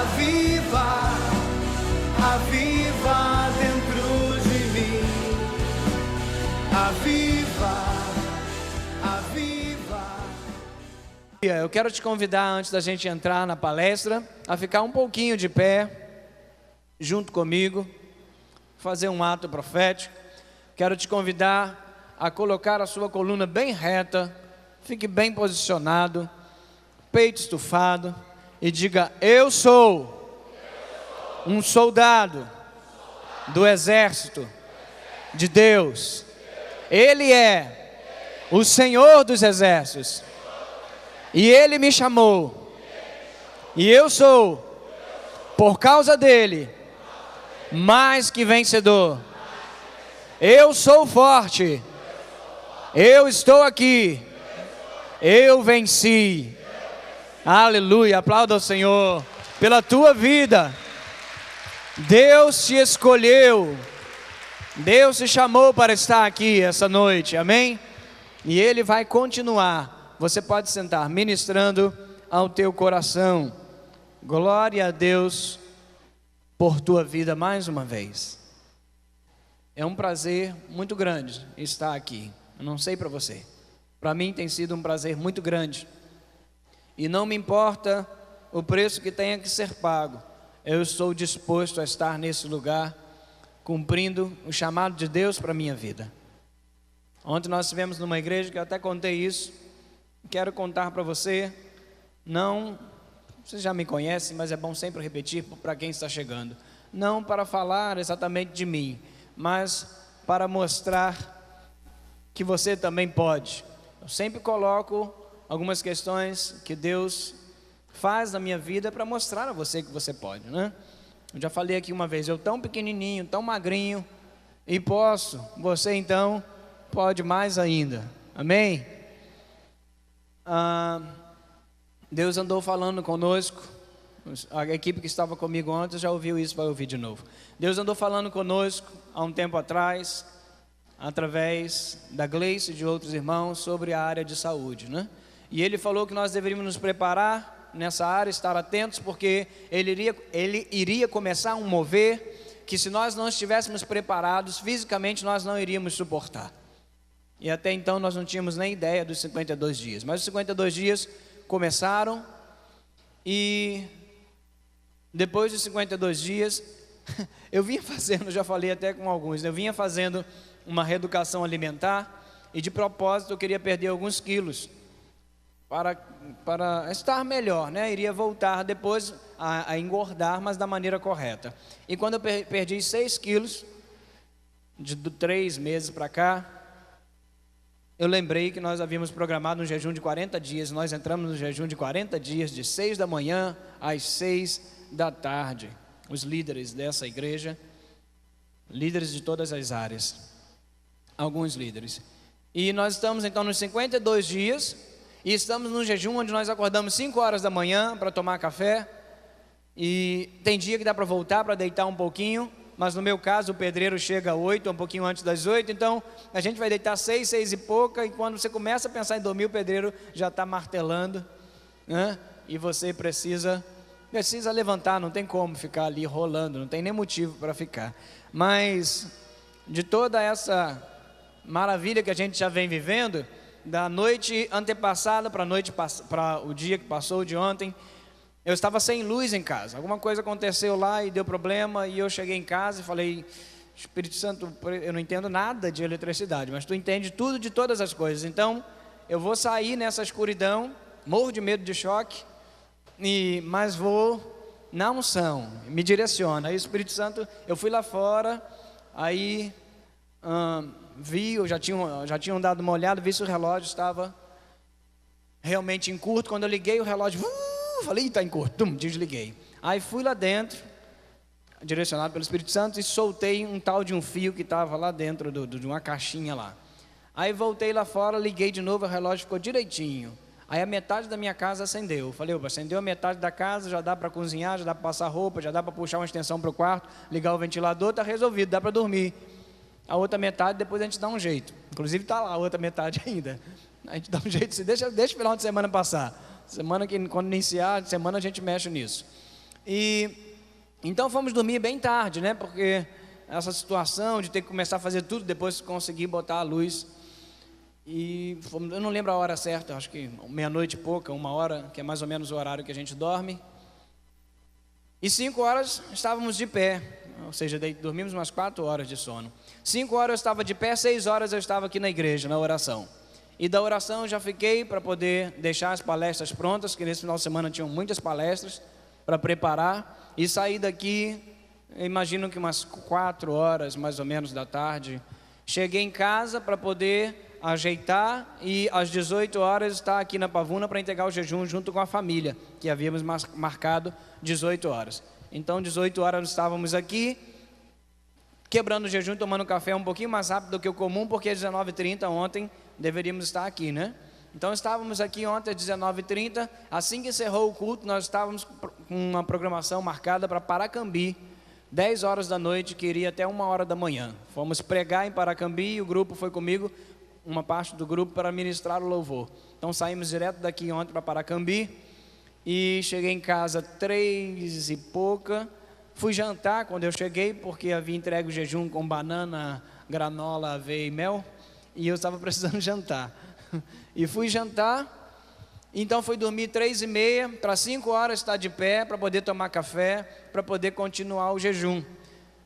Aviva, aviva dentro de mim. Aviva, aviva. Eu quero te convidar, antes da gente entrar na palestra, a ficar um pouquinho de pé, junto comigo, fazer um ato profético. Quero te convidar a colocar a sua coluna bem reta, fique bem posicionado, peito estufado, e diga: eu sou um soldado do exército de Deus. Ele é o Senhor dos exércitos, e Ele me chamou, e eu sou, por causa dEle, mais que vencedor. Eu sou forte, eu estou aqui, eu venci. Aleluia, aplauda ao Senhor pela tua vida. Deus te escolheu, Deus te chamou para estar aqui essa noite, amém? E Ele vai continuar. Você pode sentar, ministrando ao teu coração. Glória a Deus por tua vida mais uma vez. É um prazer muito grande estar aqui. Eu não sei para você, para mim tem sido um prazer muito grande. E não me importa o preço que tenha que ser pago, eu estou disposto a estar nesse lugar, cumprindo o chamado de Deus para a minha vida. Ontem nós estivemos numa igreja que eu até contei isso, quero contar para você. Não, você já me conhece, mas é bom sempre repetir para quem está chegando. Não para falar exatamente de mim, mas para mostrar que você também pode. Eu sempre coloco algumas questões que Deus faz na minha vida para mostrar a você que você pode, né? Eu já falei aqui uma vez, eu tão pequenininho, tão magrinho, e posso, você então pode mais ainda, amém? Deus andou falando conosco, a equipe que estava comigo ontem já ouviu isso, vai ouvir de novo. Deus andou falando conosco há um tempo atrás, através da Gleice e de outros irmãos, sobre a área de saúde, né? E Ele falou que nós deveríamos nos preparar nessa área, estar atentos, porque Ele iria começar um mover, que se nós não estivéssemos preparados, fisicamente nós não iríamos suportar. E até então nós não tínhamos nem ideia dos 52 dias, mas os 52 dias começaram, e depois dos 52 dias, eu vinha fazendo, já falei até com alguns, eu vinha fazendo uma reeducação alimentar, e de propósito eu queria perder alguns quilos, para estar melhor, né? Iria voltar depois a engordar, mas da maneira correta. E quando eu perdi 6 quilos, de 3 meses para cá, eu lembrei que nós havíamos programado um jejum de 40 dias, nós entramos no jejum de 40 dias, de 6 da manhã às 6 da tarde, os líderes dessa igreja, líderes de todas as áreas, alguns líderes, e nós estamos então nos 52 dias, e estamos num jejum onde nós acordamos 5 horas da manhã para tomar café, e tem dia que dá para voltar, para deitar um pouquinho, mas no meu caso o pedreiro chega às 8, um pouquinho antes das 8, então a gente vai deitar 6, 6 e pouca, e quando você começa a pensar em dormir, o pedreiro já está martelando, né? E você precisa levantar, não tem como ficar ali rolando, não tem nem motivo para ficar. Mas de toda essa maravilha que a gente já vem vivendo, da noite antepassada para o dia que passou de ontem, eu estava sem luz em casa, alguma coisa aconteceu lá e deu problema, e eu cheguei em casa e falei: Espírito Santo, eu não entendo nada de eletricidade, mas tu entende tudo de todas as coisas, então eu vou sair nessa escuridão, morro de medo de choque, mas vou na unção, me direciona. Aí o Espírito Santo, eu fui lá fora, aí eu já tinham dado uma olhada, vi se o relógio estava realmente em curto. Quando eu liguei o relógio, falei: está em curto, desliguei. Aí fui lá dentro, direcionado pelo Espírito Santo, e soltei um tal de um fio que estava lá dentro de uma caixinha lá. Aí voltei lá fora, liguei de novo, o relógio ficou direitinho. Aí a metade da minha casa acendeu. Eu falei: opa, acendeu a metade da casa, já dá para cozinhar, já dá para passar roupa, já dá para puxar uma extensão para o quarto, ligar o ventilador, está resolvido, dá para dormir. A outra metade depois a gente dá um jeito, inclusive está lá a outra metade ainda, a gente dá um jeito, deixa o final de semana passar, semana que quando iniciar a semana a gente mexe nisso. E então fomos dormir bem tarde, né? Porque essa situação de ter que começar a fazer tudo depois de conseguir botar a luz. E eu não lembro a hora certa, acho que meia-noite e pouca, 1h, que é mais ou menos o horário que a gente dorme. E 5 horas estávamos de pé, ou seja, dormimos umas 4 horas de sono. 5 horas eu estava de pé, 6 horas eu estava aqui na igreja, na oração. E da oração eu já fiquei para poder deixar as palestras prontas, que nesse final de semana tinham muitas palestras para preparar. E saí daqui, eu imagino que umas 4 horas mais ou menos da tarde. Cheguei em casa para poder ajeitar e às 18 horas estar aqui na Pavuna para entregar o jejum junto com a família, que havíamos marcado 18 horas. Então 18 horas estávamos aqui, quebrando o jejum, tomando café um pouquinho mais rápido do que o comum, porque às 19h30 ontem deveríamos estar aqui, né? Então estávamos aqui ontem às 19h30, assim que encerrou o culto, nós estávamos com uma programação marcada para Paracambi, 10 horas da noite, que iria até 1h da manhã. Fomos pregar em Paracambi e o grupo foi comigo, uma parte do grupo, para ministrar o louvor. Então saímos direto daqui ontem para Paracambi e cheguei em casa 3 e pouca. Fui jantar quando eu cheguei, porque havia entregue o jejum com banana, granola, aveia e mel, e eu estava precisando jantar. E fui jantar, então fui dormir 3h30, para 5 horas estar de pé, para poder tomar café, para poder continuar o jejum.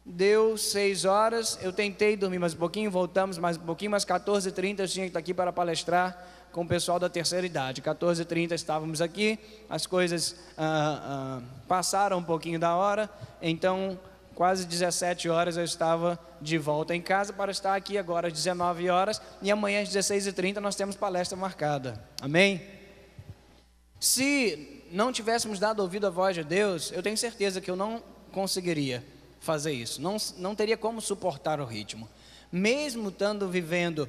Deu 6 horas, eu tentei dormir mais um pouquinho, voltamos mais um pouquinho, mas 14h30 eu tinha que estar aqui para palestrar com o pessoal da terceira idade. 14h30 estávamos aqui, as coisas passaram um pouquinho da hora, então quase 17 horas eu estava de volta em casa para estar aqui agora às 19 horas, e amanhã às 16h30 nós temos palestra marcada. Amém? Se não tivéssemos dado ouvido à voz de Deus, eu tenho certeza que eu não conseguiria fazer isso, não teria como suportar o ritmo, mesmo estando vivendo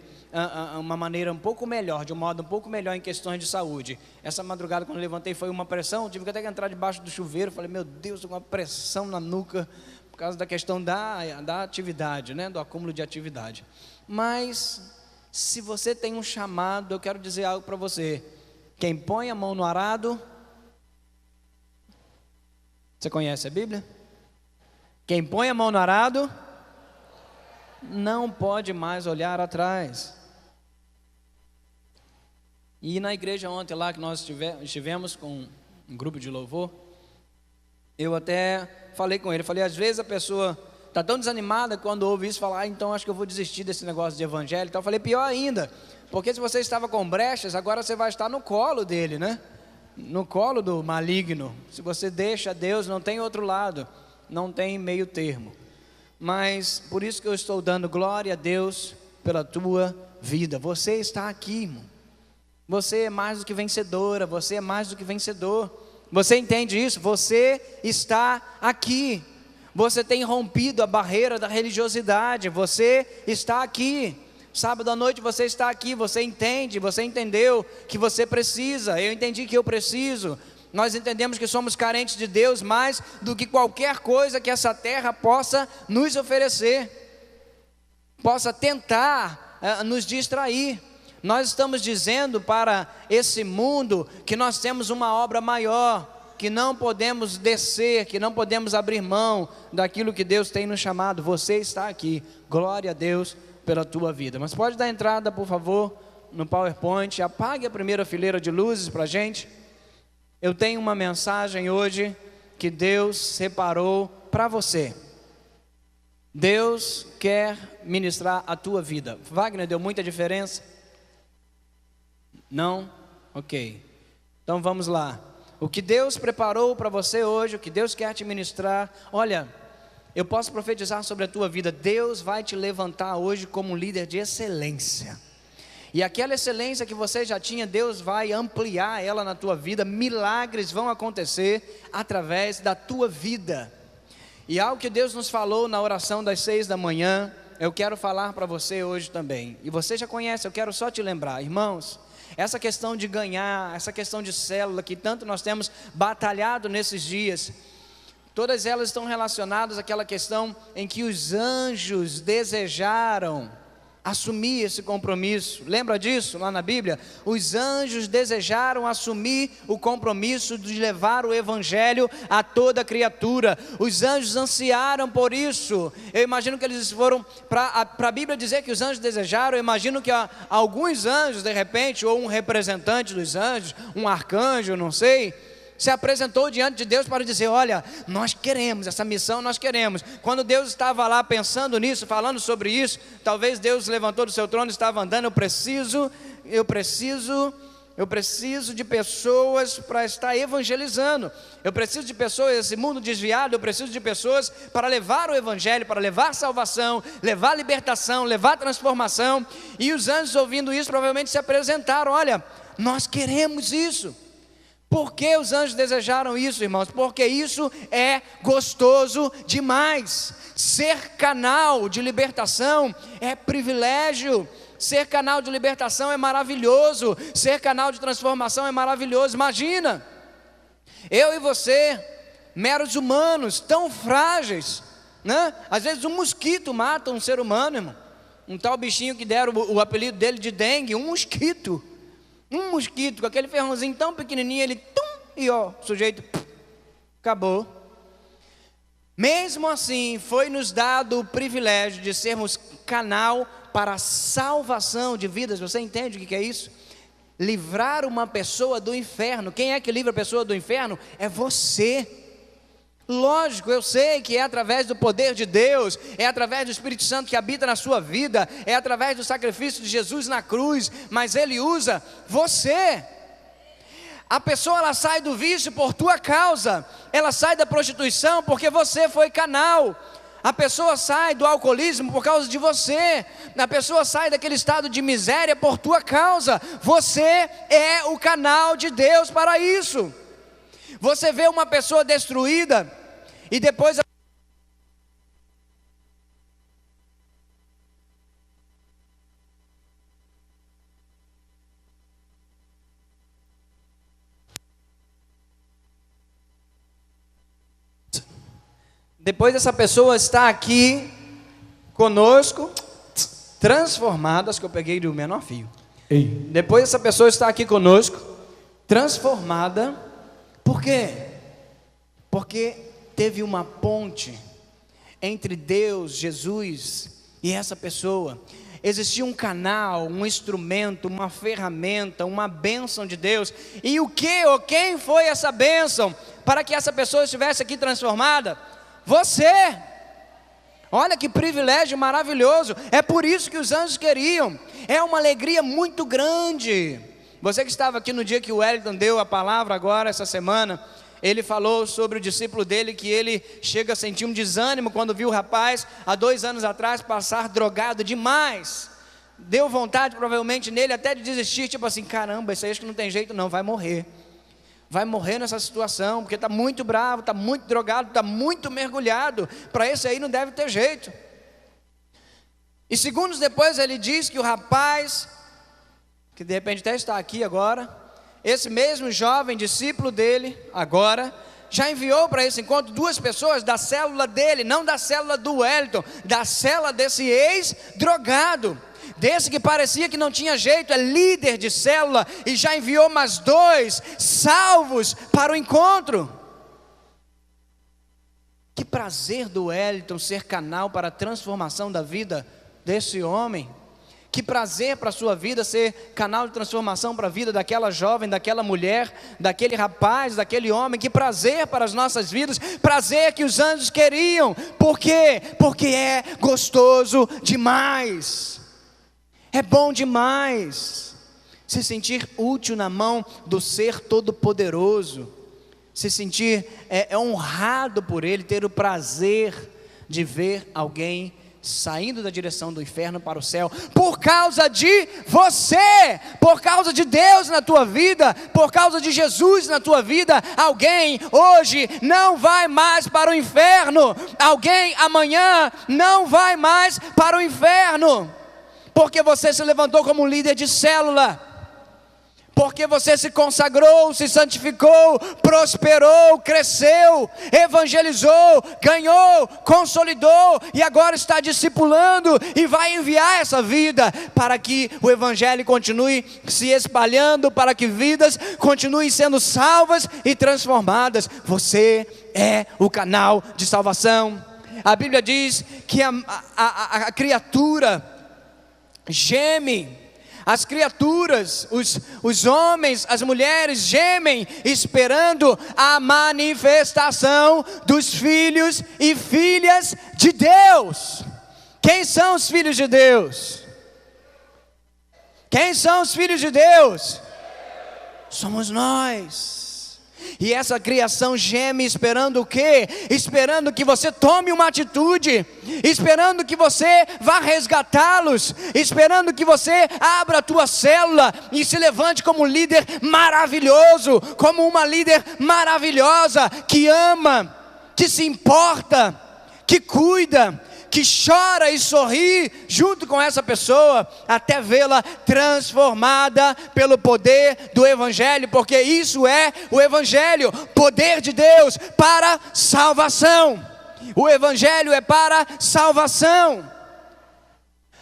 uma maneira um pouco melhor, de um modo um pouco melhor em questões de saúde. Essa madrugada quando eu levantei foi uma pressão, tive que até entrar debaixo do chuveiro, falei, meu Deus, estou com uma pressão na nuca, por causa da questão da atividade, né? Do acúmulo de atividade. Mas, se você tem um chamado, eu quero dizer algo para você, quem põe a mão no arado, você conhece a Bíblia? Quem põe a mão no arado, não pode mais olhar atrás. E na igreja ontem lá que nós estivemos com um grupo de louvor, eu até falei com ele, falei, às vezes a pessoa está tão desanimada quando ouve isso, fala, então acho que eu vou desistir desse negócio de evangelho. Então eu falei, pior ainda, porque se você estava com brechas, agora você vai estar no colo dele, né? No colo do maligno. Se você deixa Deus, não tem outro lado, não tem meio termo. Mas por isso que eu estou dando glória a Deus pela tua vida. Você está aqui, irmão. Você é mais do que vencedora, você é mais do que vencedor. Você entende isso? Você está aqui. Você tem rompido a barreira da religiosidade. Você está aqui. Sábado à noite você está aqui. Você entende, você entendeu que você precisa. Eu entendi que eu preciso. Nós entendemos que somos carentes de Deus mais do que qualquer coisa que essa terra possa nos oferecer, possa tentar nos distrair. Nós estamos dizendo para esse mundo que nós temos uma obra maior, que não podemos descer, que não podemos abrir mão daquilo que Deus tem nos chamado. Você está aqui, glória a Deus pela tua vida. Mas pode dar entrada, por favor, no PowerPoint, apague a primeira fileira de luzes para a gente. Eu tenho uma mensagem hoje que Deus separou para você. Deus quer ministrar a tua vida. Wagner, deu muita diferença? Não? Ok. Então vamos lá. O que Deus preparou para você hoje, o que Deus quer te ministrar. Olha, eu posso profetizar sobre a tua vida. Deus vai te levantar hoje como um líder de excelência. E aquela excelência que você já tinha, Deus vai ampliar ela na tua vida. Milagres vão acontecer através da tua vida. E algo que Deus nos falou na oração das 6 da manhã, eu quero falar para você hoje também. E você já conhece, eu quero só te lembrar, irmãos, essa questão de ganhar, essa questão de célula que tanto nós temos batalhado nesses dias, todas elas estão relacionadas àquela questão em que os anjos desejaram assumir esse compromisso. Lembra disso lá na Bíblia? Os anjos desejaram assumir o compromisso de levar o evangelho a toda criatura. Os anjos ansiaram por isso. Eu imagino que eles foram para a Bíblia dizer que os anjos desejaram. Eu imagino que alguns anjos, de repente, ou um representante dos anjos, um arcanjo, não sei, se apresentou diante de Deus para dizer: olha, nós queremos essa missão, nós queremos. Quando Deus estava lá pensando nisso, falando sobre isso, talvez Deus levantou do seu trono e estava andando: eu preciso de pessoas para estar evangelizando, eu preciso de pessoas, esse mundo desviado, eu preciso de pessoas para levar o evangelho, para levar salvação, levar libertação, levar transformação. E os anjos, ouvindo isso, provavelmente se apresentaram: olha, nós queremos isso. Por que os anjos desejaram isso, irmãos? Porque isso é gostoso demais. Ser canal de libertação é privilégio. Ser canal de libertação é maravilhoso. Ser canal de transformação é maravilhoso. Imagina, eu e você, meros humanos, tão frágeis, né? Às vezes um mosquito mata um ser humano, irmão. Um tal bichinho que deram o apelido dele de dengue, um mosquito com aquele ferrãozinho tão pequenininho, ele e o sujeito acabou. Mesmo assim, foi nos dado o privilégio de sermos canal para a salvação de vidas. Você entende o que é isso? Livrar uma pessoa do inferno. Quem é que livra a pessoa do inferno? É você. Lógico, eu sei que é através do poder de Deus, é através do Espírito Santo que habita na sua vida, é através do sacrifício de Jesus na cruz, mas Ele usa você. A pessoa, ela sai do vício por tua causa, ela sai da prostituição porque você foi canal. A pessoa sai do alcoolismo por causa de você. A pessoa sai daquele estado de miséria por tua causa. Você é o canal de Deus para isso. Você vê uma pessoa destruída e depois essa pessoa está aqui conosco, transformada. Acho que eu peguei do menor fio. Ei. Depois essa pessoa está aqui conosco, transformada. Por quê? Porque teve uma ponte entre Deus, Jesus e essa pessoa. Existia um canal, um instrumento, uma ferramenta, uma bênção de Deus. E o que ou quem foi essa bênção para que essa pessoa estivesse aqui transformada? Você. Olha que privilégio maravilhoso. É por isso que os anjos queriam. É uma alegria muito grande. Você que estava aqui no dia que o Wellington deu a palavra agora, essa semana, ele falou sobre o discípulo dele, que ele chega a sentir um desânimo quando viu o rapaz, há 2 anos atrás, passar drogado demais. Deu vontade provavelmente nele até de desistir, tipo assim: caramba, isso aí acho que não tem jeito não, vai morrer. Vai morrer nessa situação, porque está muito bravo, está muito drogado, está muito mergulhado. Para esse aí não deve ter jeito. E segundos depois ele diz que o rapaz, que de repente até está aqui agora, esse mesmo jovem discípulo dele, agora, já enviou para esse encontro 2 pessoas da célula dele, não da célula do Wellington, da célula desse ex-drogado, desse que parecia que não tinha jeito, é líder de célula, e já enviou mais 2 salvos para o encontro. Que prazer do Wellington ser canal para a transformação da vida desse homem. Que prazer para a sua vida ser canal de transformação para a vida daquela jovem, daquela mulher, daquele rapaz, daquele homem. Que prazer para as nossas vidas, prazer que os anjos queriam. Por quê? Porque é gostoso demais. É bom demais se sentir útil na mão do Ser Todo-Poderoso, se sentir honrado por Ele, ter o prazer de ver alguém saindo da direção do inferno para o céu, por causa de você, por causa de Deus na tua vida, por causa de Jesus na tua vida. Alguém hoje não vai mais para o inferno, alguém amanhã não vai mais para o inferno, porque você se levantou como líder de célula, porque você se consagrou, se santificou, prosperou, cresceu, evangelizou, ganhou, consolidou e agora está discipulando e vai enviar essa vida para que o evangelho continue se espalhando, para que vidas continuem sendo salvas e transformadas. Você é o canal de salvação. A Bíblia diz que a criatura geme, as criaturas, os homens, as mulheres gemem, esperando a manifestação dos filhos e filhas de Deus. Quem são os filhos de Deus? Quem são os filhos de Deus? Somos nós. E essa criação geme esperando o quê? Esperando que você tome uma atitude, esperando que você vá resgatá-los, esperando que você abra a tua célula e se levante como um líder maravilhoso, como uma líder maravilhosa, que ama, que se importa, que cuida, que chora e sorri junto com essa pessoa, até vê-la transformada pelo poder do evangelho, porque isso é o evangelho, poder de Deus para salvação. O evangelho é para salvação.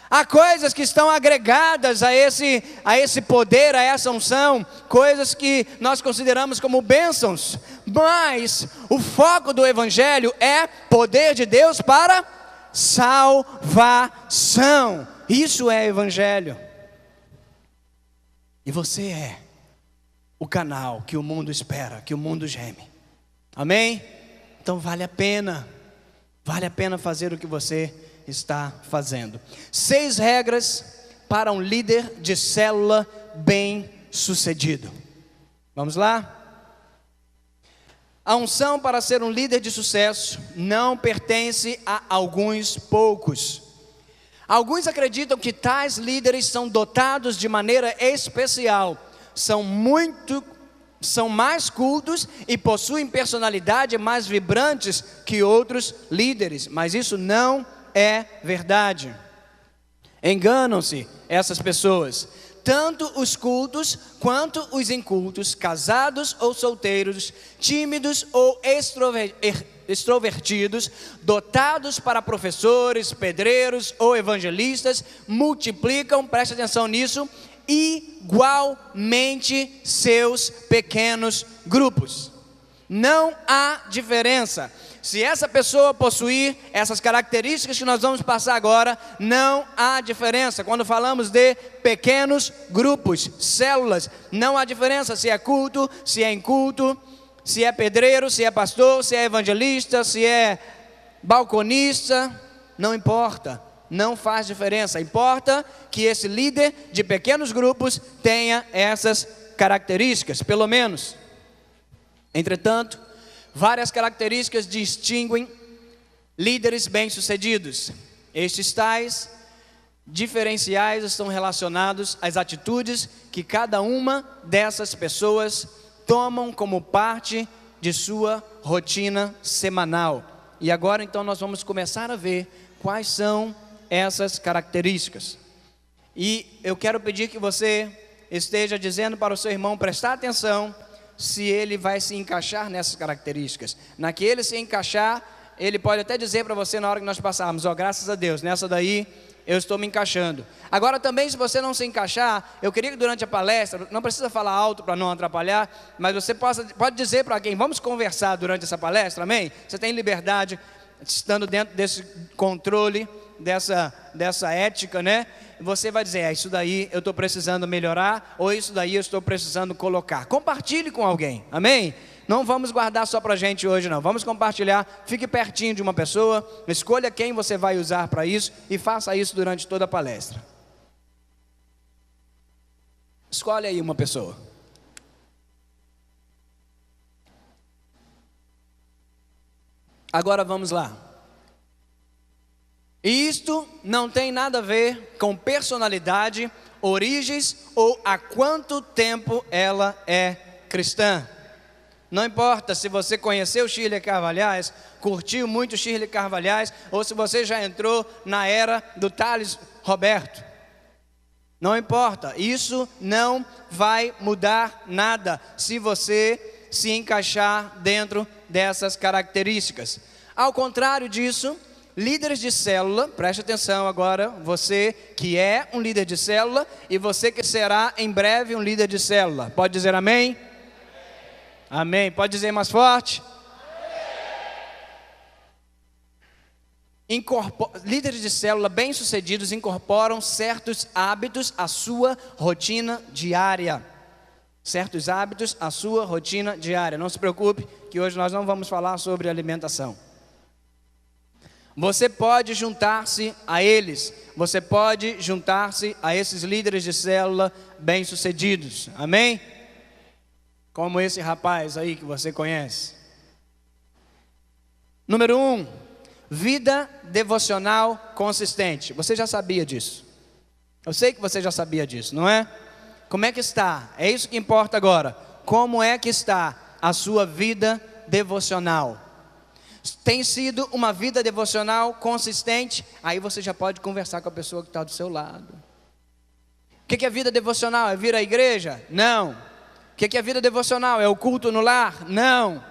Há coisas que estão agregadas a esse poder, a essa unção, coisas que nós consideramos como bênçãos, mas o foco do evangelho é poder de Deus para salvação. Isso é evangelho. E você é o canal que o mundo espera, que o mundo geme. Amém? Então vale a pena fazer o que você está fazendo. 6 regras para um líder de célula bem sucedido. Vamos lá? A unção para ser um líder de sucesso não pertence a alguns poucos. Alguns acreditam que tais líderes são dotados de maneira especial, são mais cultos e possuem personalidade mais vibrantes que outros líderes, mas isso não é verdade. Enganam-se essas pessoas. Tanto os cultos quanto os incultos, casados ou solteiros, tímidos ou extrovertidos, dotados para professores, pedreiros ou evangelistas, multiplicam, preste atenção nisso, igualmente seus pequenos grupos. Não há diferença. Se essa pessoa possuir essas características que nós vamos passar agora, não há diferença. Quando falamos de pequenos grupos, células, não há diferença se é culto, se é inculto, se é pedreiro, se é pastor, se é evangelista, se é balconista, não importa, não faz diferença. Importa que esse líder de pequenos grupos tenha essas características, pelo menos. Entretanto, várias características distinguem líderes bem-sucedidos. Estes tais diferenciais estão relacionados às atitudes que cada uma dessas pessoas tomam como parte de sua rotina semanal. E agora então nós vamos começar a ver quais são essas características. E eu quero pedir que você esteja dizendo para o seu irmão prestar atenção se ele vai se encaixar nessas características. Na que ele se encaixar, ele pode até dizer para você na hora que nós passarmos: ó, graças a Deus, nessa daí eu estou me encaixando. Agora também, se você não se encaixar, eu queria que durante a palestra, não precisa falar alto para não atrapalhar, mas você pode dizer para alguém: vamos conversar durante essa palestra, amém? Você tem liberdade, estando dentro desse controle, dessa ética, né? Você vai dizer: isso daí eu estou precisando melhorar, ou isso daí eu estou precisando colocar. Compartilhe com alguém, amém? Não vamos guardar só para a gente hoje não, vamos compartilhar. Fique pertinho de uma pessoa, escolha quem você vai usar para isso e faça isso durante toda a palestra. Escolhe aí uma pessoa. Agora vamos lá. E isto não tem nada a ver com personalidade, origens ou há quanto tempo ela é cristã. Não importa se você conheceu Shirley Carvalhais, curtiu muito Shirley Carvalhais, ou se você já entrou na era do Thales Roberto. Não importa, isso não vai mudar nada se você se encaixar dentro dessas características. Ao contrário disso, líderes de célula, preste atenção agora, você que é um líder de célula e você que será em breve um líder de célula. Pode dizer amém? Amém. Pode dizer mais forte? Líderes de célula bem-sucedidos incorporam certos hábitos à sua rotina diária. Certos hábitos à sua rotina diária. Não se preocupe que hoje nós não vamos falar sobre alimentação. Você pode juntar-se a eles. Você pode juntar-se a esses líderes de célula bem-sucedidos. Amém? Como esse rapaz aí que você conhece. Número 1. Vida devocional consistente. Você já sabia disso. Eu sei que você já sabia disso, não é? Como é que está? É isso que importa agora. Como é que está a sua vida devocional? Tem sido uma vida devocional consistente? Aí você já pode conversar com a pessoa que está do seu lado. O que é vida devocional? É vir à igreja? Não. O que é vida devocional? É o culto no lar? Não.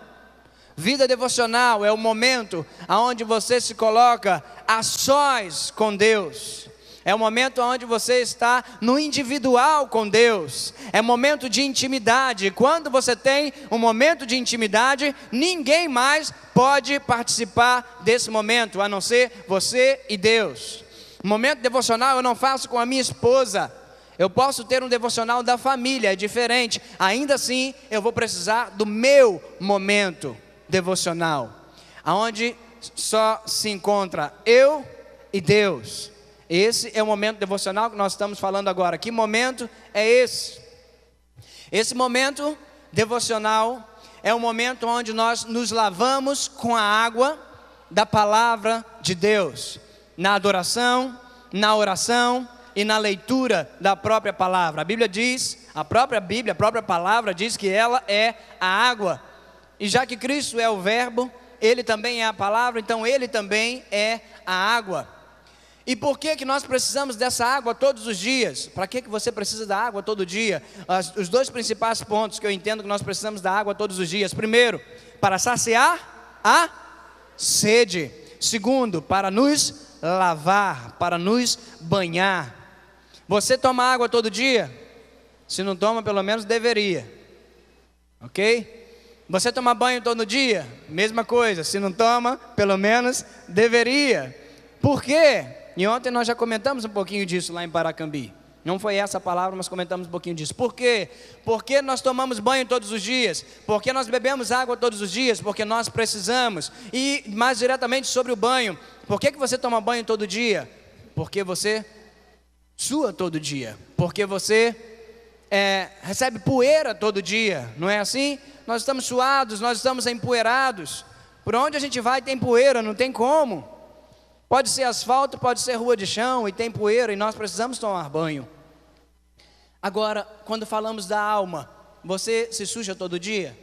Vida devocional é o momento onde você se coloca a sós com Deus. É o momento onde você está no individual com Deus. É momento de intimidade. Quando você tem um momento de intimidade, ninguém mais pode participar desse momento, a não ser você e Deus. Momento devocional eu não faço com a minha esposa. Eu posso ter um devocional da família, é diferente. Ainda assim, eu vou precisar do meu momento devocional, aonde só se encontra eu e Deus. Esse é o momento devocional que nós estamos falando agora. Que momento é esse? Esse momento devocional é o momento onde nós nos lavamos com a água da palavra de Deus, na adoração, na oração e na leitura da própria palavra. A Bíblia diz, a própria palavra diz que ela é a água. E já que Cristo é o verbo, Ele também é a palavra, então Ele também é a água. E por que nós precisamos dessa água todos os dias? Para que você precisa da água todo dia? Os dois principais pontos que eu entendo que nós precisamos da água todos os dias. Primeiro, para saciar a sede. Segundo, para nos lavar, para nos banhar. Você toma água todo dia? Se não toma, pelo menos deveria. Ok? Você toma banho todo dia? Mesma coisa, se não toma, pelo menos deveria. Por quê? E ontem nós já comentamos um pouquinho disso lá em Paracambi. Não foi essa a palavra, mas comentamos um pouquinho disso. Por quê? Porque nós tomamos banho todos os dias. Porque nós bebemos água todos os dias. Porque nós precisamos. E mais diretamente sobre o banho. Por que você toma banho todo dia? Porque você sua todo dia. Porque você recebe poeira todo dia. Não é assim? Nós estamos suados, nós estamos empoeirados. Por onde a gente vai tem poeira, não tem como. Pode ser asfalto, pode ser rua de chão e tem poeira e nós precisamos tomar banho. Agora, quando falamos da alma, você se suja todo dia?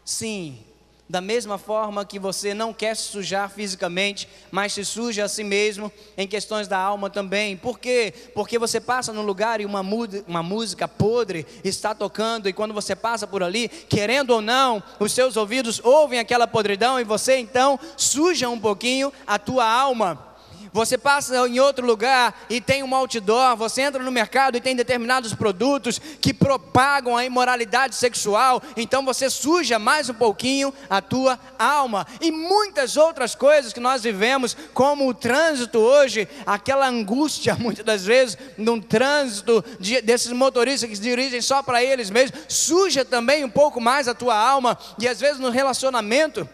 Sim. Da mesma forma que você não quer se sujar fisicamente, mas se suja a si mesmo em questões da alma também. Por quê? Porque você passa num lugar e uma música podre está tocando, e quando você passa por ali, querendo ou não, os seus ouvidos ouvem aquela podridão e você então suja um pouquinho a tua alma. Você passa em outro lugar e tem um outdoor, você entra no mercado e tem determinados produtos que propagam a imoralidade sexual, então você suja mais um pouquinho a tua alma. E muitas outras coisas que nós vivemos, como o trânsito hoje, aquela angústia muitas das vezes, num trânsito desses motoristas que se dirigem só para eles mesmos, suja também um pouco mais a tua alma. E às vezes no relacionamento,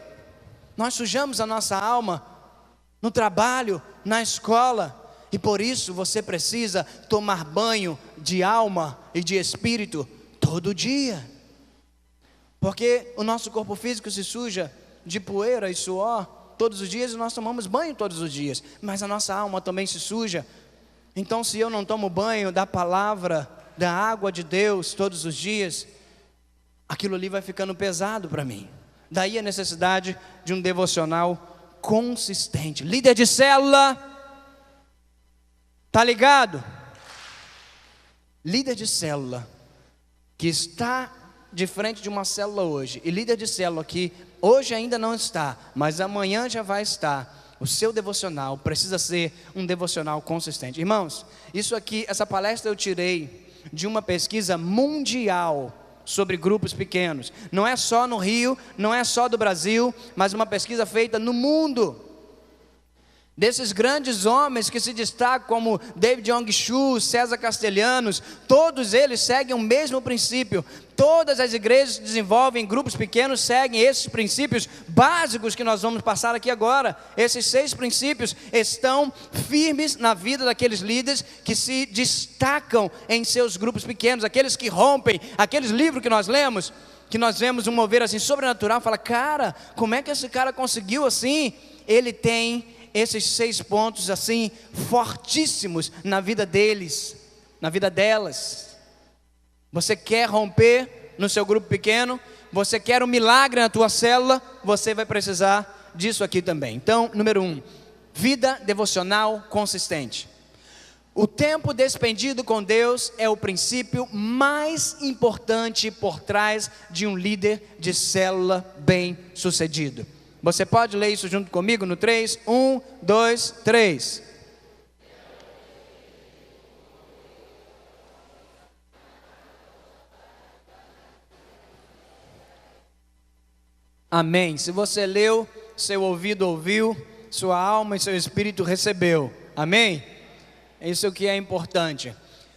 nós sujamos a nossa alma, no trabalho, na escola, e por isso você precisa tomar banho de alma e de espírito todo dia, porque o nosso corpo físico se suja de poeira e suor todos os dias, e nós tomamos banho todos os dias, mas a nossa alma também se suja. Então, se eu não tomo banho da palavra, da água de Deus todos os dias, aquilo ali vai ficando pesado para mim. Daí a necessidade de um devocional consistente. Líder de célula, tá ligado? líder de célula que está de frente de uma célula hoje, e líder de célula que hoje ainda não está, mas amanhã já vai estar, o seu devocional precisa ser um devocional consistente. Irmãos, isso aqui, essa palestra eu tirei de uma pesquisa mundial sobre grupos pequenos. Não é só no Rio, não é só do Brasil, mas uma pesquisa feita no mundo. Desses grandes homens que se destacam como David Yong-Chu, César Castelhanos, todos eles seguem o mesmo princípio. Todas as igrejas que desenvolvem grupos pequenos seguem esses princípios básicos que nós vamos passar aqui agora. Esses 6 princípios estão firmes na vida daqueles líderes que se destacam em seus grupos pequenos, aqueles que rompem, aqueles livros que nós lemos, que nós vemos um mover assim sobrenatural, fala, cara, como é que esse cara conseguiu assim? Ele tem esses 6 pontos assim, fortíssimos na vida deles, na vida delas. Você quer romper no seu grupo pequeno? Você quer um milagre na tua célula? Você vai precisar disso aqui também. Então, número 1, vida devocional consistente. O tempo despendido com Deus é o princípio mais importante por trás de um líder de célula bem sucedido. Você pode ler isso junto comigo no 3? 1, 2, 3. Amém. Se você leu, seu ouvido ouviu, sua alma e seu espírito recebeu. Amém? Isso é o que é importante.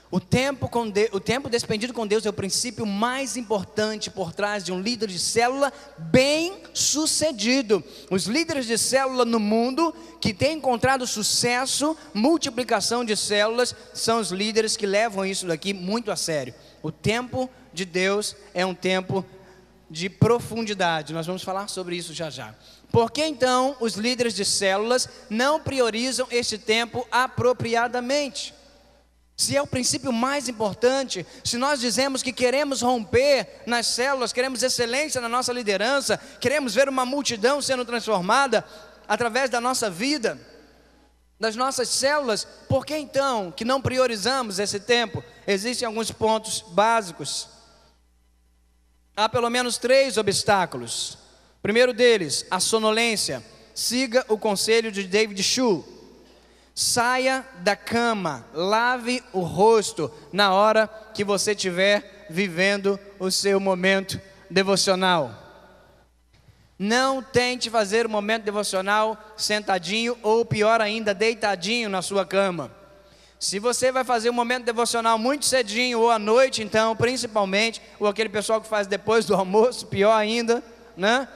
O tempo despendido com Deus é o princípio mais importante por trás de um líder de célula bem sucedido. Os líderes de célula no mundo que têm encontrado sucesso, multiplicação de células, são os líderes que levam isso daqui muito a sério. O tempo de Deus é um tempo de profundidade. Nós vamos falar sobre isso já já. Por que então os líderes de células não priorizam este tempo apropriadamente? Se é o princípio mais importante, se nós dizemos que queremos romper nas células, queremos excelência na nossa liderança, queremos ver uma multidão sendo transformada através da nossa vida, das nossas células, por que então que não priorizamos esse tempo? Existem alguns pontos básicos. Há pelo menos 3 obstáculos. Primeiro deles, a sonolência. Siga o conselho de David Chu. Saia da cama, lave o rosto na hora que você estiver vivendo o seu momento devocional. Não tente fazer o momento devocional sentadinho ou pior ainda, deitadinho na sua cama. Se você vai fazer um momento devocional muito cedinho ou à noite, então, principalmente, ou aquele pessoal que faz depois do almoço, pior ainda, né?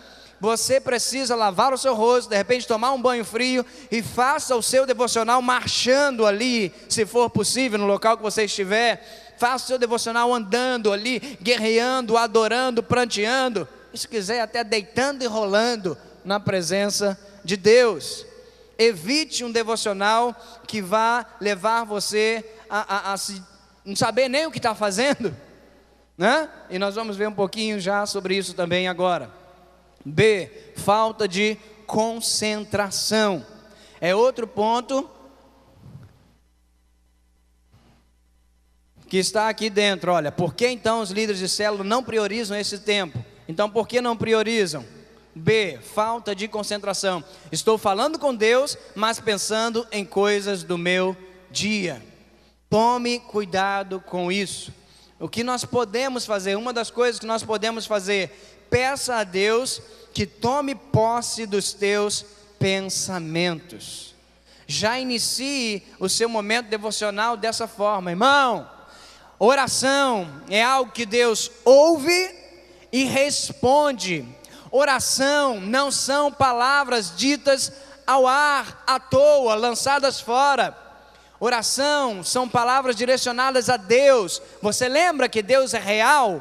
Você precisa lavar o seu rosto, de repente tomar um banho frio e faça o seu devocional marchando ali, se for possível, no local que você estiver. Faça o seu devocional andando ali, guerreando, adorando, pranteando. E se quiser até deitando e rolando na presença de Deus. Evite um devocional que vá levar você a não saber nem o que está fazendo, né? E nós vamos ver um pouquinho já sobre isso também agora. B, falta de concentração. É outro ponto que está aqui dentro. Olha, por que então os líderes de célula não priorizam esse tempo? Então, por que não priorizam? B, falta de concentração. Estou falando com Deus, mas pensando em coisas do meu dia. Tome cuidado com isso. O que nós podemos fazer, uma das coisas que nós podemos fazer, peça a Deus que tome posse dos teus pensamentos. Já inicie o seu momento devocional dessa forma, irmão. Oração é algo que Deus ouve e responde. Oração não são palavras ditas ao ar, à toa, lançadas fora. Oração são palavras direcionadas a Deus. Você lembra que Deus é real?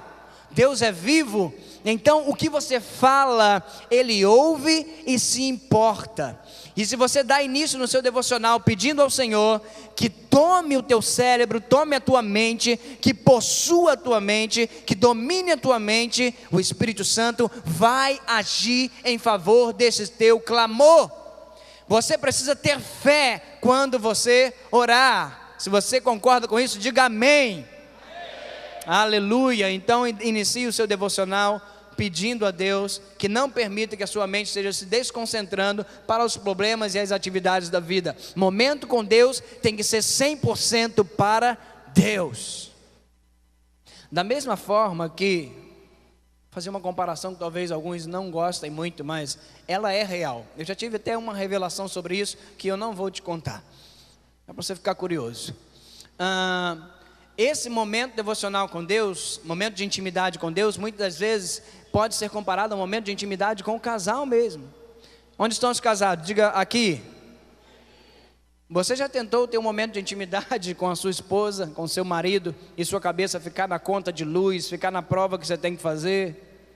Deus é vivo? Então o que você fala, Ele ouve e se importa. E se você dá início no seu devocional pedindo ao Senhor que tome o teu cérebro, tome a tua mente, que possua a tua mente, que domine a tua mente, o Espírito Santo vai agir em favor desse teu clamor. Você precisa ter fé quando você orar. Se você concorda com isso, diga amém. Aleluia. Então inicie o seu devocional pedindo a Deus que não permita que a sua mente esteja se desconcentrando para os problemas e as atividades da vida. Momento com Deus tem que ser 100% para Deus. Da mesma forma que, fazer uma comparação que talvez alguns não gostem muito, mas ela é real. Eu já tive até uma revelação sobre isso que eu não vou te contar. É para você ficar curioso. Esse momento devocional com Deus, momento de intimidade com Deus, muitas das vezes pode ser comparado a um momento de intimidade com o casal mesmo. Onde estão os casados? Diga aqui. Você já tentou ter um momento de intimidade com a sua esposa, com seu marido, e sua cabeça ficar na conta de luz, ficar na prova que você tem que fazer?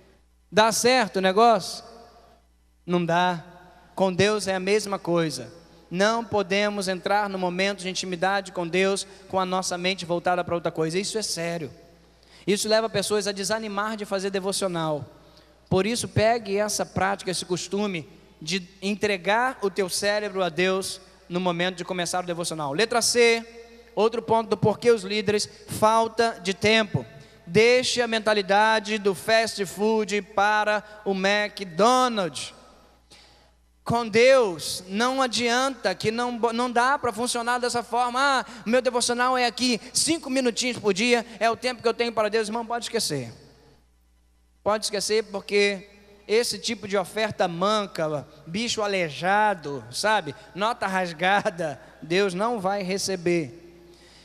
Dá certo o negócio? Não dá. Com Deus é a mesma coisa. Não podemos entrar no momento de intimidade com Deus com a nossa mente voltada para outra coisa. Isso é sério. Isso leva pessoas a desanimar de fazer devocional. Por isso, pegue essa prática, esse costume de entregar o teu cérebro a Deus no momento de começar o devocional. Letra C, outro ponto do porquê os líderes: falta de tempo. Deixe a mentalidade do fast food para o McDonald's. Com Deus não adianta, que não dá para funcionar dessa forma. Meu devocional é aqui 5 minutinhos por dia, é o tempo que eu tenho para Deus. Irmão, pode esquecer. Pode esquecer, porque esse tipo de oferta manca, bicho aleijado, sabe, nota rasgada, Deus não vai receber.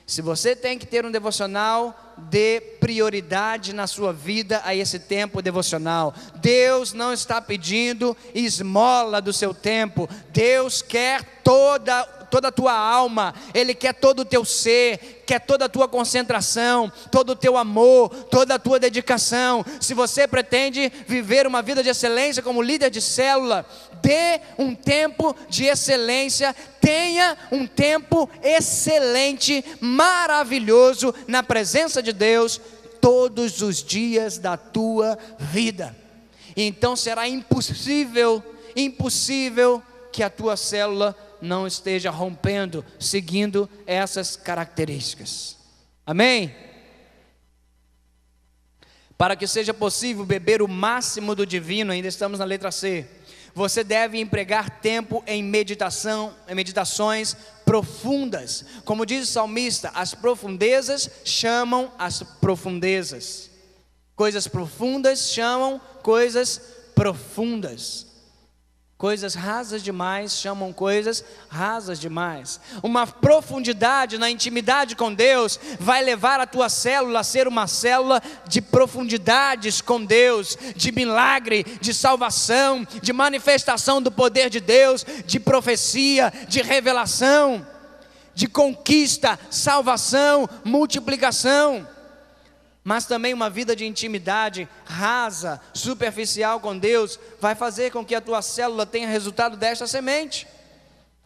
Se você tem que ter um devocional, dê prioridade na sua vida a esse tempo devocional. Deus não está pedindo esmola do seu tempo. Deus quer toda a tua alma, Ele quer todo o teu ser, quer toda a tua concentração, todo o teu amor, toda a tua dedicação. Se você pretende viver uma vida de excelência como líder de célula, dê um tempo de excelência, tenha um tempo excelente, maravilhoso, na presença de Deus, todos os dias da tua vida. Então será impossível que a tua célula não esteja rompendo, seguindo essas características. Amém? Para que seja possível beber o máximo do divino, ainda estamos na letra C, você deve empregar tempo em meditações profundas. Como diz o salmista, as profundezas chamam as profundezas. Coisas profundas chamam coisas profundas. Coisas rasas demais chamam coisas rasas demais. Uma profundidade na intimidade com Deus vai levar a tua célula a ser uma célula de profundidades com Deus, de milagre, de salvação, de manifestação do poder de Deus, de profecia, de revelação, de conquista, salvação, multiplicação. Mas também uma vida de intimidade rasa, superficial com Deus, vai fazer com que a tua célula tenha resultado desta semente.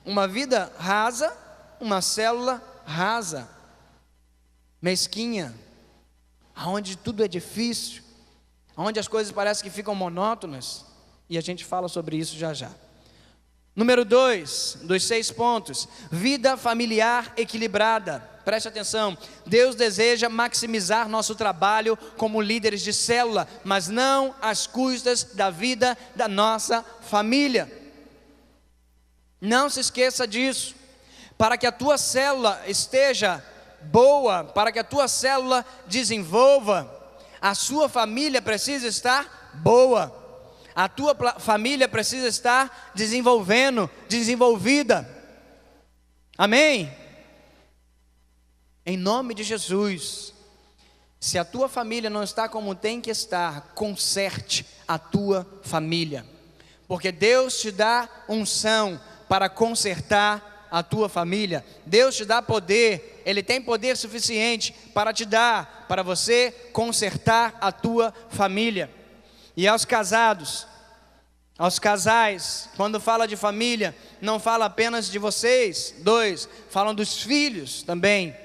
Uma vida rasa, uma célula rasa, mesquinha, onde tudo é difícil, onde as coisas parecem que ficam monótonas, e a gente fala sobre isso já já. Número 2, dos 6 pontos, vida familiar equilibrada. Preste atenção, Deus deseja maximizar nosso trabalho como líderes de célula, mas não às custas da vida da nossa família. Não se esqueça disso. Para que a tua célula esteja boa, para que a tua célula desenvolva, a sua família precisa estar boa. A tua família precisa estar desenvolvida. Amém? Em nome de Jesus. Se a tua família não está como tem que estar, conserte a tua família, porque Deus te dá unção para consertar a tua família. Deus te dá poder, Ele tem poder suficiente para te dar, para você consertar a tua família. E aos casados, aos casais, quando fala de família, não fala apenas de vocês, dois, falam dos filhos também.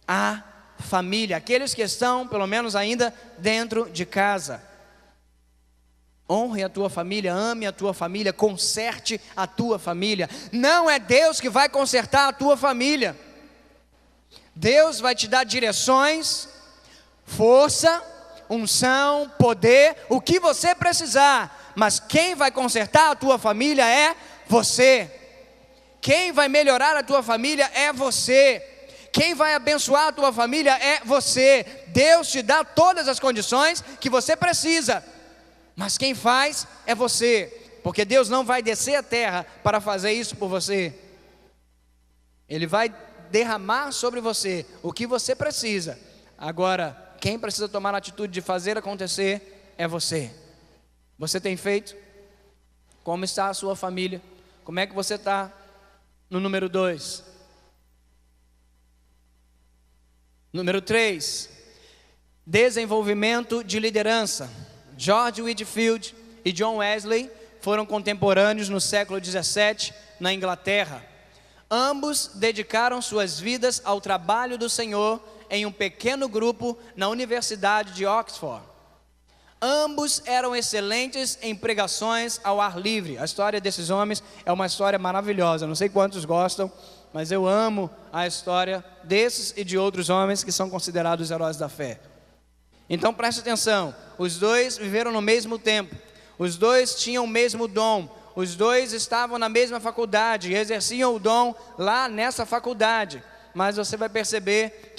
A família, aqueles que estão pelo menos ainda dentro de casa. Honre a tua família, ame a tua família, conserte a tua família. Não é Deus que vai consertar a tua família. Deus vai te dar direções, força, unção, poder, o que você precisar. Mas quem vai consertar a tua família é você. Quem vai melhorar a tua família é você. Quem vai abençoar a tua família é você. Deus te dá todas as condições que você precisa, mas quem faz é você, porque Deus não vai descer a terra para fazer isso por você. Ele vai derramar sobre você o que você precisa. Agora, quem precisa tomar a atitude de fazer acontecer é você. Você tem feito? Como está a sua família? Como é que você está? No número 2. Número 3, desenvolvimento de liderança. George Whitefield e John Wesley foram contemporâneos no século 17 na Inglaterra. Ambos dedicaram suas vidas ao trabalho do Senhor em um pequeno grupo na Universidade de Oxford. Ambos eram excelentes em pregações ao ar livre. A história desses homens é uma história maravilhosa. Não sei quantos gostam, mas eu amo a história desses e de outros homens que são considerados heróis da fé. Então preste atenção, os dois viveram no mesmo tempo, os dois tinham o mesmo dom, os dois estavam na mesma faculdade e exerciam o dom lá nessa faculdade. Mas você vai perceber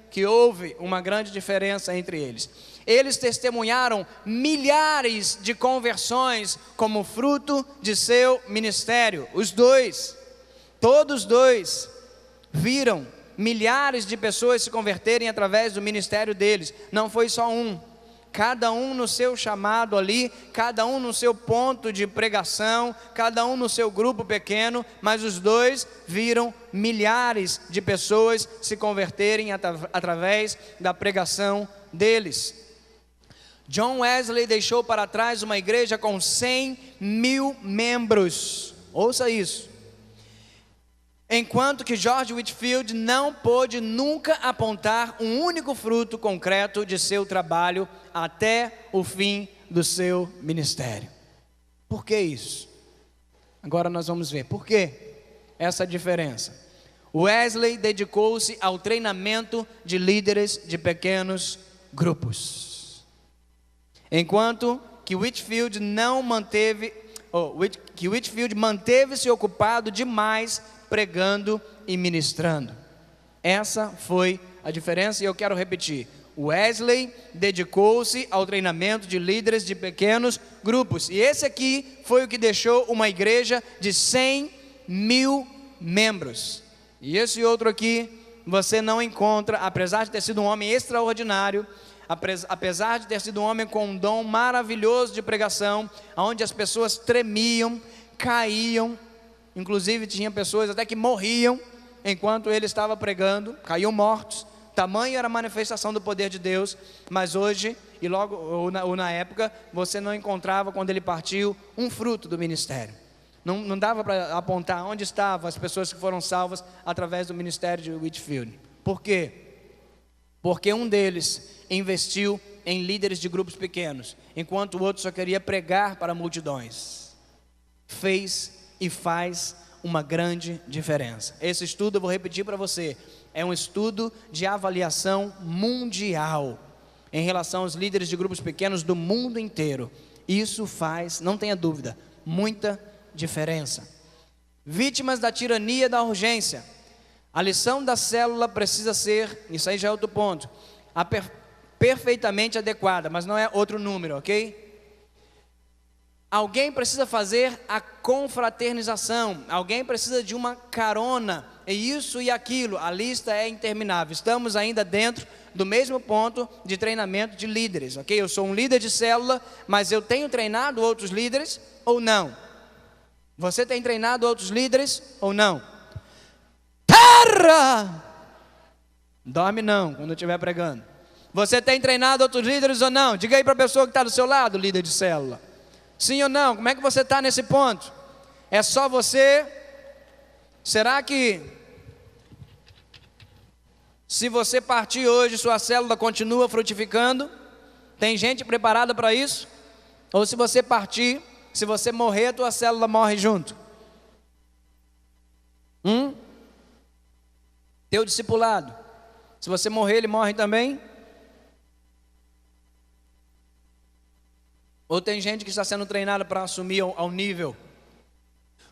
que houve uma grande diferença entre eles. Eles testemunharam milhares de conversões como fruto de seu ministério. Os dois, todos dois, viram milhares de pessoas se converterem através do ministério deles. Não foi só um, cada um no seu chamado ali, cada um no seu ponto de pregação, cada um no seu grupo pequeno, mas os dois viram milhares de pessoas se converterem através da pregação deles. John Wesley deixou para trás uma igreja com 100 mil membros, ouça isso, enquanto que George Whitefield não pôde nunca apontar um único fruto concreto de seu trabalho até o fim do seu ministério. Por que isso? Agora nós vamos ver por que essa diferença. Wesley dedicou-se ao treinamento de líderes de pequenos grupos, enquanto que Whitefield manteve-se ocupado demais pregando e ministrando. Essa foi a diferença e eu quero repetir. Wesley dedicou-se ao treinamento de líderes de pequenos grupos, e esse aqui foi o que deixou uma igreja de 100 mil membros. E esse outro aqui você não encontra, apesar de ter sido um homem extraordinário, apesar de ter sido um homem com um dom maravilhoso de pregação, onde as pessoas tremiam, caíam, inclusive tinha pessoas até que morriam enquanto ele estava pregando, caíam mortos. Tamanho era a manifestação do poder de Deus. Mas hoje, ou na época, você não encontrava, quando ele partiu, um fruto do ministério. Não dava para apontar onde estavam as pessoas que foram salvas através do ministério de Whitefield. Por quê? Porque um deles investiu em líderes de grupos pequenos, enquanto o outro só queria pregar para multidões. Fez e faz uma grande diferença. Esse estudo, eu vou repetir para você, é um estudo de avaliação mundial em relação aos líderes de grupos pequenos do mundo inteiro. Isso faz, não tenha dúvida, muita diferença. Vítimas da tirania da urgência. A lição da célula precisa ser, isso aí já é outro ponto, perfeitamente adequada, mas não é outro número, ok? Alguém precisa fazer a confraternização, alguém precisa de uma carona, e isso e aquilo, a lista é interminável. Estamos ainda dentro do mesmo ponto de treinamento de líderes, ok? Eu sou um líder de célula, mas eu tenho treinado outros líderes ou não? Você tem treinado outros líderes ou não? Terra! Dorme não, quando eu estiver pregando. Você tem treinado outros líderes ou não? Diga aí para a pessoa que está do seu lado, líder de célula. Sim ou não? Como é que você está nesse ponto? É só você? Será que se você partir hoje, sua célula continua frutificando? Tem gente preparada para isso? Ou se você partir, se você morrer, a tua célula morre junto? Teu discipulado, se você morrer, ele morre também? ou tem gente que está sendo treinada para assumir ao nível.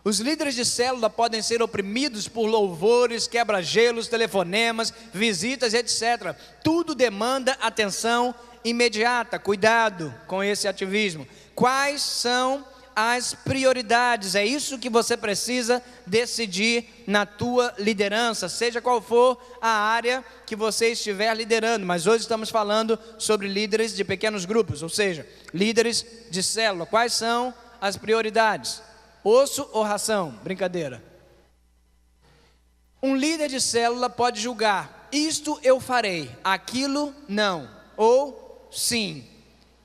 Os líderes de célula podem ser oprimidos por louvores, quebra-gelos, telefonemas, visitas, etc. Tudo demanda atenção imediata. Cuidado com esse ativismo. Quais são as prioridades? É isso que você precisa decidir na tua liderança, seja qual for a área que você estiver liderando. Mas hoje estamos falando sobre líderes de pequenos grupos, ou seja, líderes de célula. Quais são as prioridades? Osso ou ração? Brincadeira. Um líder de célula pode julgar: isto eu farei, aquilo não, ou sim.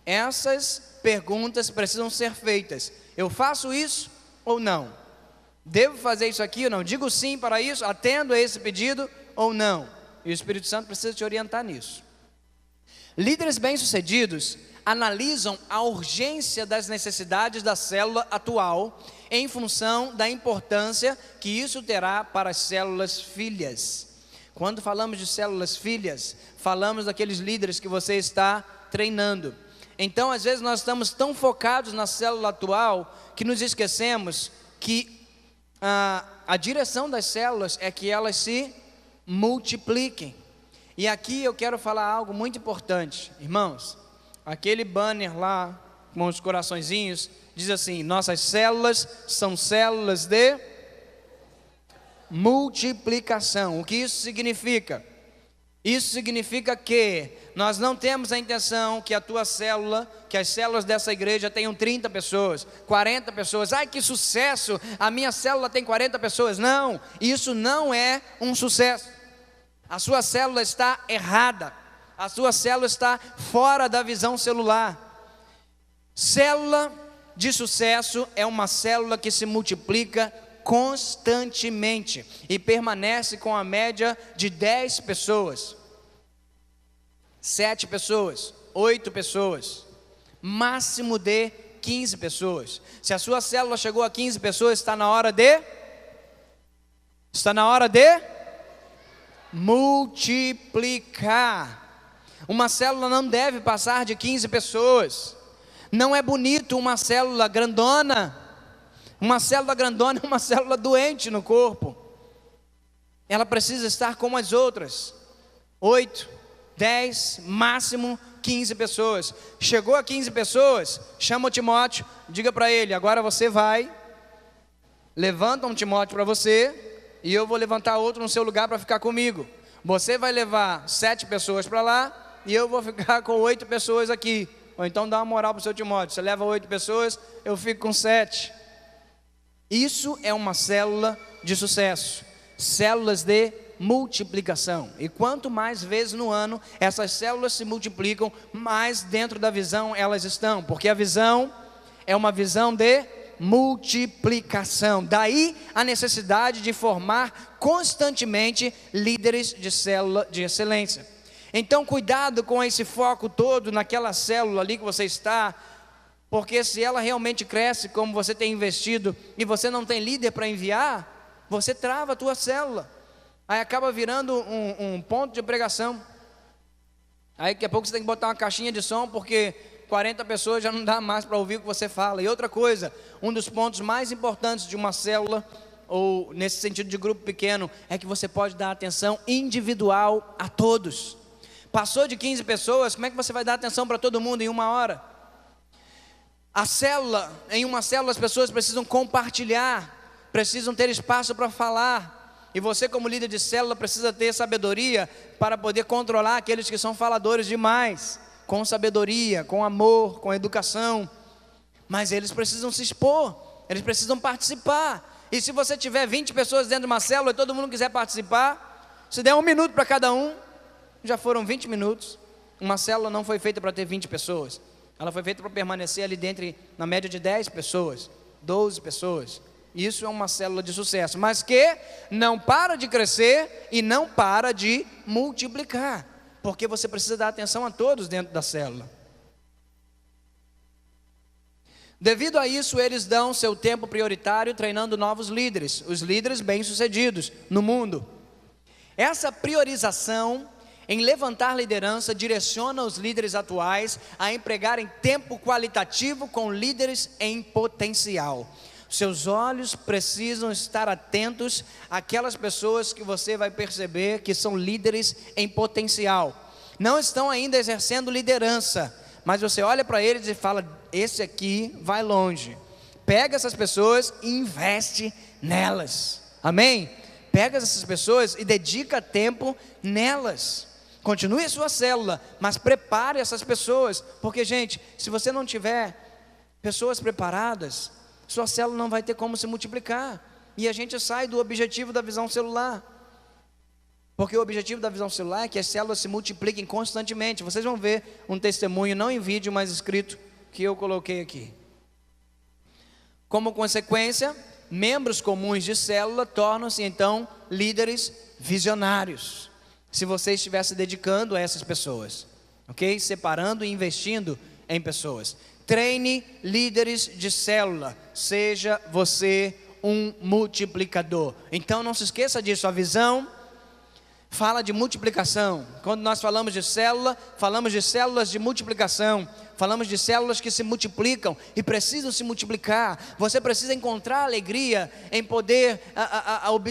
Essas perguntas precisam ser feitas. Eu faço isso ou não? Devo fazer isso aqui ou não? Digo sim para isso? Atendo a esse pedido ou não? E o Espírito Santo precisa te orientar nisso. Líderes bem-sucedidos analisam a urgência das necessidades da célula atual em função da importância que isso terá para as células filhas. Quando falamos de células filhas, falamos daqueles líderes que você está treinando. Então, às vezes nós estamos tão focados na célula atual que nos esquecemos que a direção das células é que elas se multipliquem. E aqui eu quero falar algo muito importante, irmãos. Aquele banner lá com os coraçõezinhos diz assim: nossas células são células de multiplicação. O que isso significa? Isso significa que nós não temos a intenção que a tua célula, que as células dessa igreja tenham 30 pessoas, 40 pessoas. Ai, que sucesso, a minha célula tem 40 pessoas. Não, isso não é um sucesso. A sua célula está errada. A sua célula está fora da visão celular. Célula de sucesso é uma célula que se multiplica constantemente e permanece com a média de 10 pessoas, 7 pessoas, 8 pessoas, máximo de 15 pessoas. Se a sua célula chegou a 15 pessoas, está na hora de multiplicar. Uma célula não deve passar de 15 pessoas. Não é bonito uma célula grandona. Uma célula grandona é uma célula doente no corpo. Ela precisa estar como as outras. 8, 10, máximo 15 pessoas. Chegou a 15 pessoas, chama o Timóteo, diga para ele: agora você vai, levanta um Timóteo para você, e eu vou levantar outro no seu lugar para ficar comigo. Você vai levar 7 pessoas para lá, e eu vou ficar com 8 pessoas aqui. Ou então dá uma moral para o seu Timóteo: você leva 8 pessoas, eu fico com 7. Isso é uma célula de sucesso, células de multiplicação. E quanto mais vezes no ano essas células se multiplicam, mais dentro da visão elas estão, porque a visão é uma visão de multiplicação. Daí a necessidade de formar constantemente líderes de célula de excelência. Então, cuidado com esse foco todo naquela célula ali que você está, porque se ela realmente cresce como você tem investido e você não tem líder para enviar, você trava a tua célula. Aí acaba virando um ponto de pregação. Aí daqui a pouco você tem que botar uma caixinha de som, porque 40 pessoas já não dá mais para ouvir o que você fala. E outra coisa, um dos pontos mais importantes de uma célula, ou nesse sentido de grupo pequeno, é que você pode dar atenção individual a todos. Passou de 15 pessoas, como é que você vai dar atenção para todo mundo em uma hora? Em uma célula as pessoas precisam compartilhar, precisam ter espaço para falar. E você, como líder de célula, precisa ter sabedoria para poder controlar aqueles que são faladores demais, com sabedoria, com amor, com educação. Mas eles precisam se expor, eles precisam participar. E se você tiver 20 pessoas dentro de uma célula e todo mundo quiser participar, se der 1 minuto para cada um, já foram 20 minutos. Uma célula não foi feita para ter 20 pessoas. Ela foi feita para permanecer ali dentro, na média de 10 pessoas, 12 pessoas. Isso é uma célula de sucesso, mas que não para de crescer e não para de multiplicar, porque você precisa dar atenção a todos dentro da célula. Devido a isso, eles dão seu tempo prioritário treinando novos líderes, os líderes bem-sucedidos no mundo. Essa priorização em levantar liderança, direciona os líderes atuais a empregarem tempo qualitativo com líderes em potencial. Seus olhos precisam estar atentos àquelas pessoas que você vai perceber que são líderes em potencial. Não estão ainda exercendo liderança, mas você olha para eles e fala: esse aqui vai longe. Pega essas pessoas e investe nelas. Amém? Pega essas pessoas e dedica tempo nelas. Continue a sua célula, mas prepare essas pessoas, porque, gente, se você não tiver pessoas preparadas, sua célula não vai ter como se multiplicar. E a gente sai do objetivo da visão celular, porque o objetivo da visão celular é que as células se multipliquem constantemente. Vocês vão ver um testemunho, não em vídeo, mas escrito, que eu coloquei aqui. Como consequência, membros comuns de célula tornam-se então líderes visionários, se você estiver se dedicando a essas pessoas, ok? Separando e investindo em pessoas. Treine líderes de célula, seja você um multiplicador. Então não se esqueça disso, a visão fala de multiplicação. Quando nós falamos de célula, falamos de células de multiplicação. Falamos de células que se multiplicam e precisam se multiplicar. Você precisa encontrar alegria em poder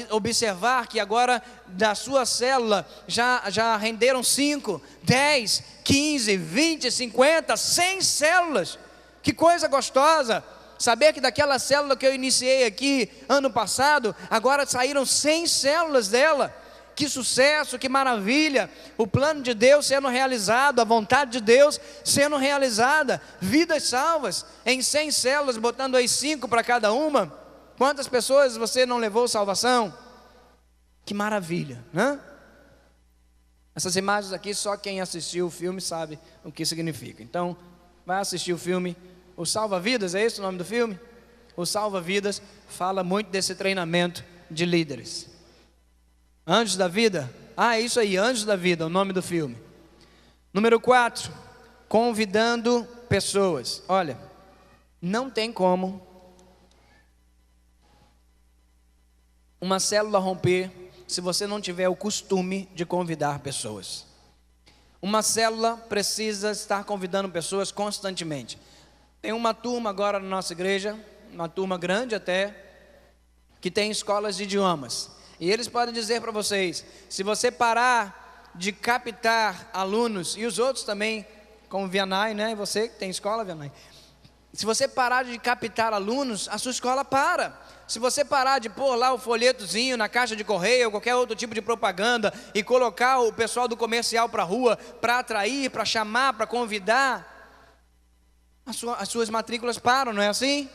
observar que agora da sua célula já renderam 5, 10, 15, 20, 50, 100 células. Que coisa gostosa! Saber que daquela célula que eu iniciei aqui ano passado, agora saíram 100 células dela. Que sucesso, que maravilha, o plano de Deus sendo realizado, a vontade de Deus sendo realizada, vidas salvas, em 100 células, botando aí 5 para cada uma. Quantas pessoas você não levou salvação? Que maravilha, né? Essas imagens aqui, só quem assistiu o filme sabe o que significa. Então, vai assistir o filme, o Salva-Vidas, é esse o nome do filme? O Salva-Vidas fala muito desse treinamento de líderes. Anjos da Vida? É isso aí, Anjos da Vida, o nome do filme. Número 4, convidando pessoas. Olha, não tem como uma célula romper se você não tiver o costume de convidar pessoas. Uma célula precisa estar convidando pessoas constantemente. Tem uma turma agora na nossa igreja, uma turma grande até, que tem escolas de idiomas. E eles podem dizer para vocês, se você parar de captar alunos, e os outros também, como Vianney, né? Você que tem escola, Vianney. Se você parar de captar alunos, a sua escola para. Se você parar de pôr lá o folhetozinho na caixa de correio, ou qualquer outro tipo de propaganda, e colocar o pessoal do comercial para a rua, para atrair, para chamar, para convidar, as suas matrículas param, não é assim?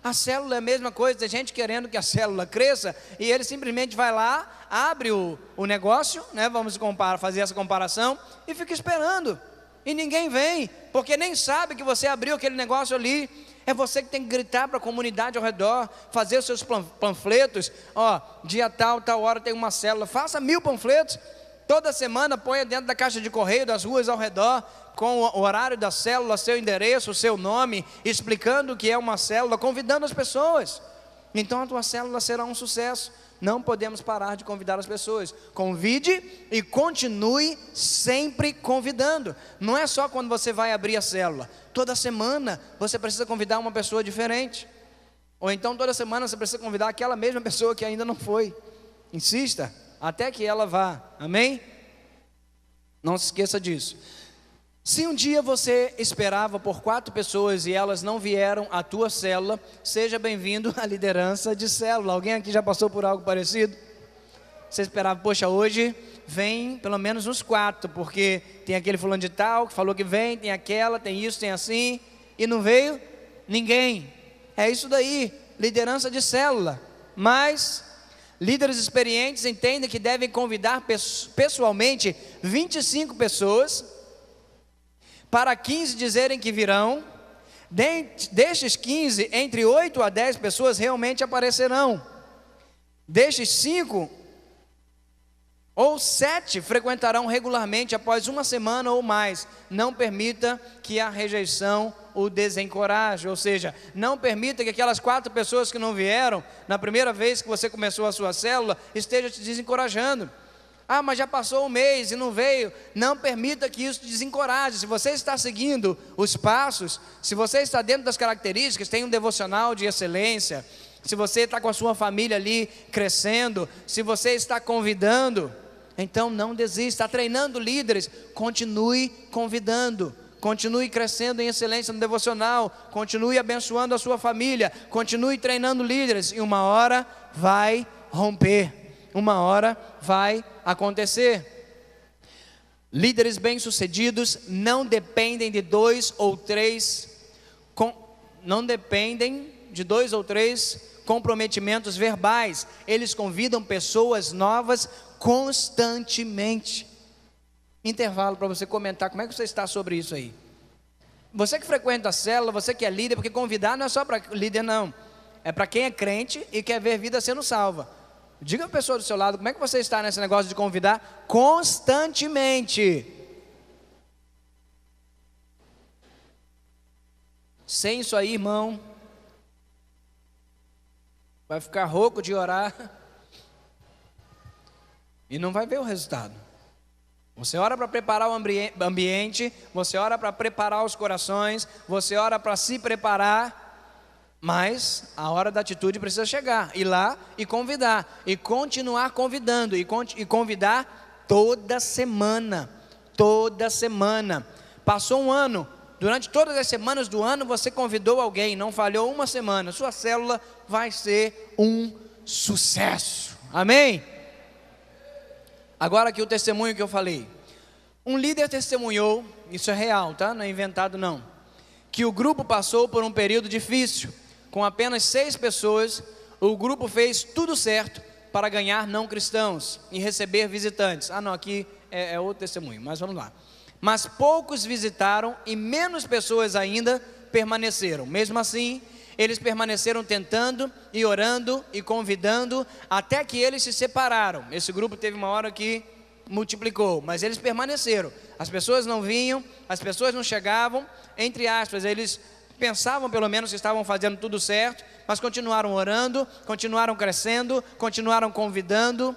A célula é a mesma coisa, tem gente querendo que a célula cresça, e ele simplesmente vai lá, abre o negócio, né, vamos fazer essa comparação, e fica esperando, e ninguém vem, porque nem sabe que você abriu aquele negócio ali. É você que tem que gritar para a comunidade ao redor, fazer os seus panfletos. Dia tal hora tem uma célula, faça 1000 panfletos, toda semana ponha dentro da caixa de correio das ruas ao redor, com o horário da célula, seu endereço, o seu nome, explicando o que é uma célula, convidando as pessoas. Então a tua célula será um sucesso. Não podemos parar de convidar as pessoas. Convide e continue sempre convidando. Não é só quando você vai abrir a célula. Toda semana você precisa convidar uma pessoa diferente. Ou então toda semana você precisa convidar aquela mesma pessoa que ainda não foi. Insista até que ela vá. Amém? Não se esqueça disso. Se um dia você esperava por 4 pessoas e elas não vieram à tua célula, seja bem-vindo à liderança de célula. Alguém aqui já passou por algo parecido? Você esperava, poxa, hoje vem pelo menos uns 4, porque tem aquele fulano de tal que falou que vem, tem aquela, tem isso, tem assim, e não veio ninguém. É isso daí, liderança de célula. Mas líderes experientes entendem que devem convidar pessoalmente 25 pessoas, para 15 dizerem que virão. Destes 15, entre 8 a 10 pessoas realmente aparecerão. Destes 5 ou 7 frequentarão regularmente após uma semana ou mais. Não permita que a rejeição o desencoraje, ou seja, não permita que aquelas 4 pessoas que não vieram na primeira vez que você começou a sua célula esteja te desencorajando. Ah, mas já passou um mês e não veio. Não permita que isso te desencoraje. Se você está seguindo os passos, se você está dentro das características, tem um devocional de excelência, se você está com a sua família ali crescendo, se você está convidando, então não desista. Está treinando líderes, continue convidando, continue crescendo em excelência no devocional, continue abençoando a sua família, continue treinando líderes, e uma hora vai romper, uma hora vai acontecer. Líderes bem-sucedidos não dependem de dois ou três comprometimentos verbais. Eles convidam pessoas novas constantemente. Intervalo para você comentar como é que você está sobre isso aí. Você que frequenta a célula, você que é líder, porque convidar não é só para líder não, é para quem é crente e quer ver vida sendo salva. Diga a pessoa do seu lado, como é que você está nesse negócio de convidar constantemente? Sem isso aí, irmão, vai ficar rouco de orar e não vai ver o resultado. Você ora para preparar o ambiente, você ora para preparar os corações, você ora para se preparar, mas a hora da atitude precisa chegar, ir lá e convidar, e continuar convidando, e convidar toda semana, passou um ano, durante todas as semanas do ano você convidou alguém, não falhou uma semana, sua célula vai ser um sucesso, amém? Agora aqui o testemunho que eu falei, um líder testemunhou, isso é real, tá? Não é inventado não, que o grupo passou por um período difícil, com apenas 6 pessoas, o grupo fez tudo certo para ganhar não cristãos e receber visitantes. Ah não, aqui é outro testemunho, mas vamos lá. Mas poucos visitaram e menos pessoas ainda permaneceram. Mesmo assim, eles permaneceram tentando e orando e convidando, até que eles se separaram. Esse grupo teve uma hora que multiplicou, mas eles permaneceram. As pessoas não vinham, as pessoas não chegavam, entre aspas, eles pensavam pelo menos que estavam fazendo tudo certo, mas continuaram orando, continuaram crescendo, continuaram convidando,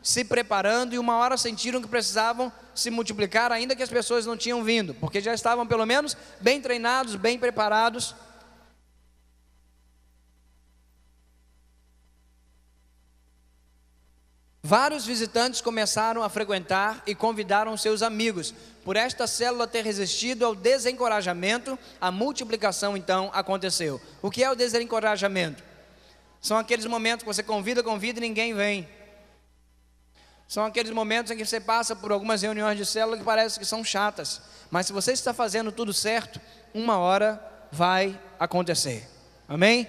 se preparando, e uma hora sentiram que precisavam se multiplicar, ainda que as pessoas não tinham vindo, porque já estavam pelo menos bem treinados, bem preparados. Vários visitantes começaram a frequentar e convidaram seus amigos. Por esta célula ter resistido ao desencorajamento, a multiplicação então aconteceu. O que é o desencorajamento? São aqueles momentos que você convida e ninguém vem. São aqueles momentos em que você passa por algumas reuniões de célula que parece que são chatas, mas se você está fazendo tudo certo, uma hora vai acontecer. Amém?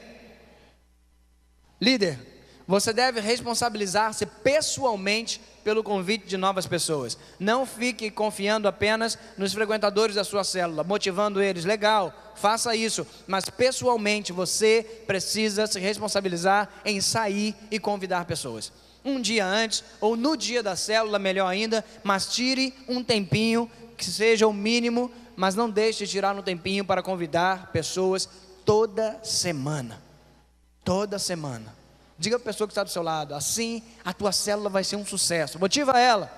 Líder, você deve responsabilizar-se pessoalmente pelo convite de novas pessoas. Não fique confiando apenas nos frequentadores da sua célula, motivando eles. Legal, faça isso, mas pessoalmente você precisa se responsabilizar em sair e convidar pessoas. Um dia antes, ou no dia da célula, melhor ainda, mas tire um tempinho, que seja o mínimo, mas não deixe de tirar um tempinho para convidar pessoas toda semana. Toda semana. Diga para a pessoa que está do seu lado, assim a tua célula vai ser um sucesso. Motiva ela.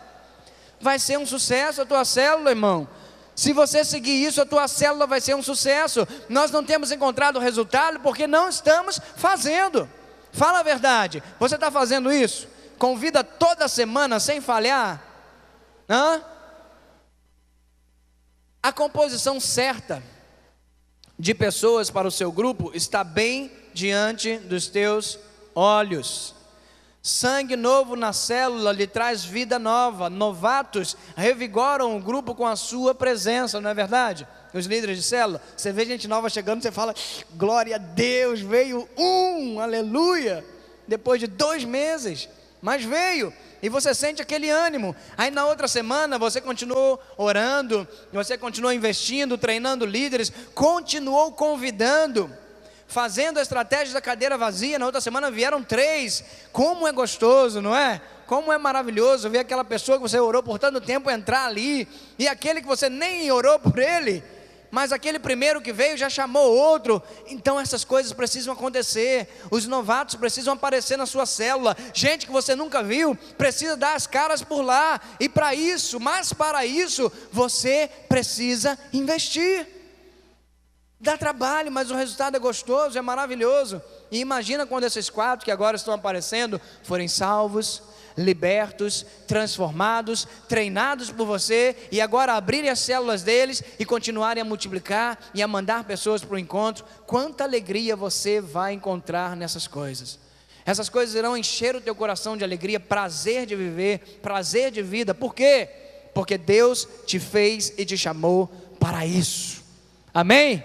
Vai ser um sucesso a tua célula, irmão. Se você seguir isso, a tua célula vai ser um sucesso. Nós não temos encontrado o resultado porque não estamos fazendo. Fala a verdade. Você está fazendo isso? Convida toda semana sem falhar? Hã? A composição certa de pessoas para o seu grupo está bem diante dos teus olhos. Sangue novo na célula lhe traz vida nova. Novatos revigoram o grupo com a sua presença, não é verdade? Os líderes de célula, você vê gente nova chegando, você fala, glória a Deus, veio aleluia, depois de 2 meses, mas veio, e você sente aquele ânimo. Aí na outra semana você continuou orando, você continuou investindo, treinando líderes, continuou convidando, fazendo a estratégia da cadeira vazia. Na outra semana vieram 3, como é gostoso, não é? Como é maravilhoso ver aquela pessoa que você orou por tanto tempo entrar ali, e aquele que você nem orou por ele, mas aquele primeiro que veio já chamou outro. Então essas coisas precisam acontecer. Os novatos precisam aparecer na sua célula. Gente que você nunca viu precisa dar as caras por lá. E para isso, você precisa investir. Dá trabalho, mas o resultado é gostoso, é maravilhoso. E imagina quando esses 4 que agora estão aparecendo forem salvos, libertos, transformados, treinados por você, e agora abrirem as células deles e continuarem a multiplicar e a mandar pessoas para o encontro. Quanta alegria você vai encontrar nessas coisas. Essas coisas irão encher o teu coração de alegria, prazer de viver, prazer de vida. Por quê? Porque Deus te fez e te chamou para isso. Amém?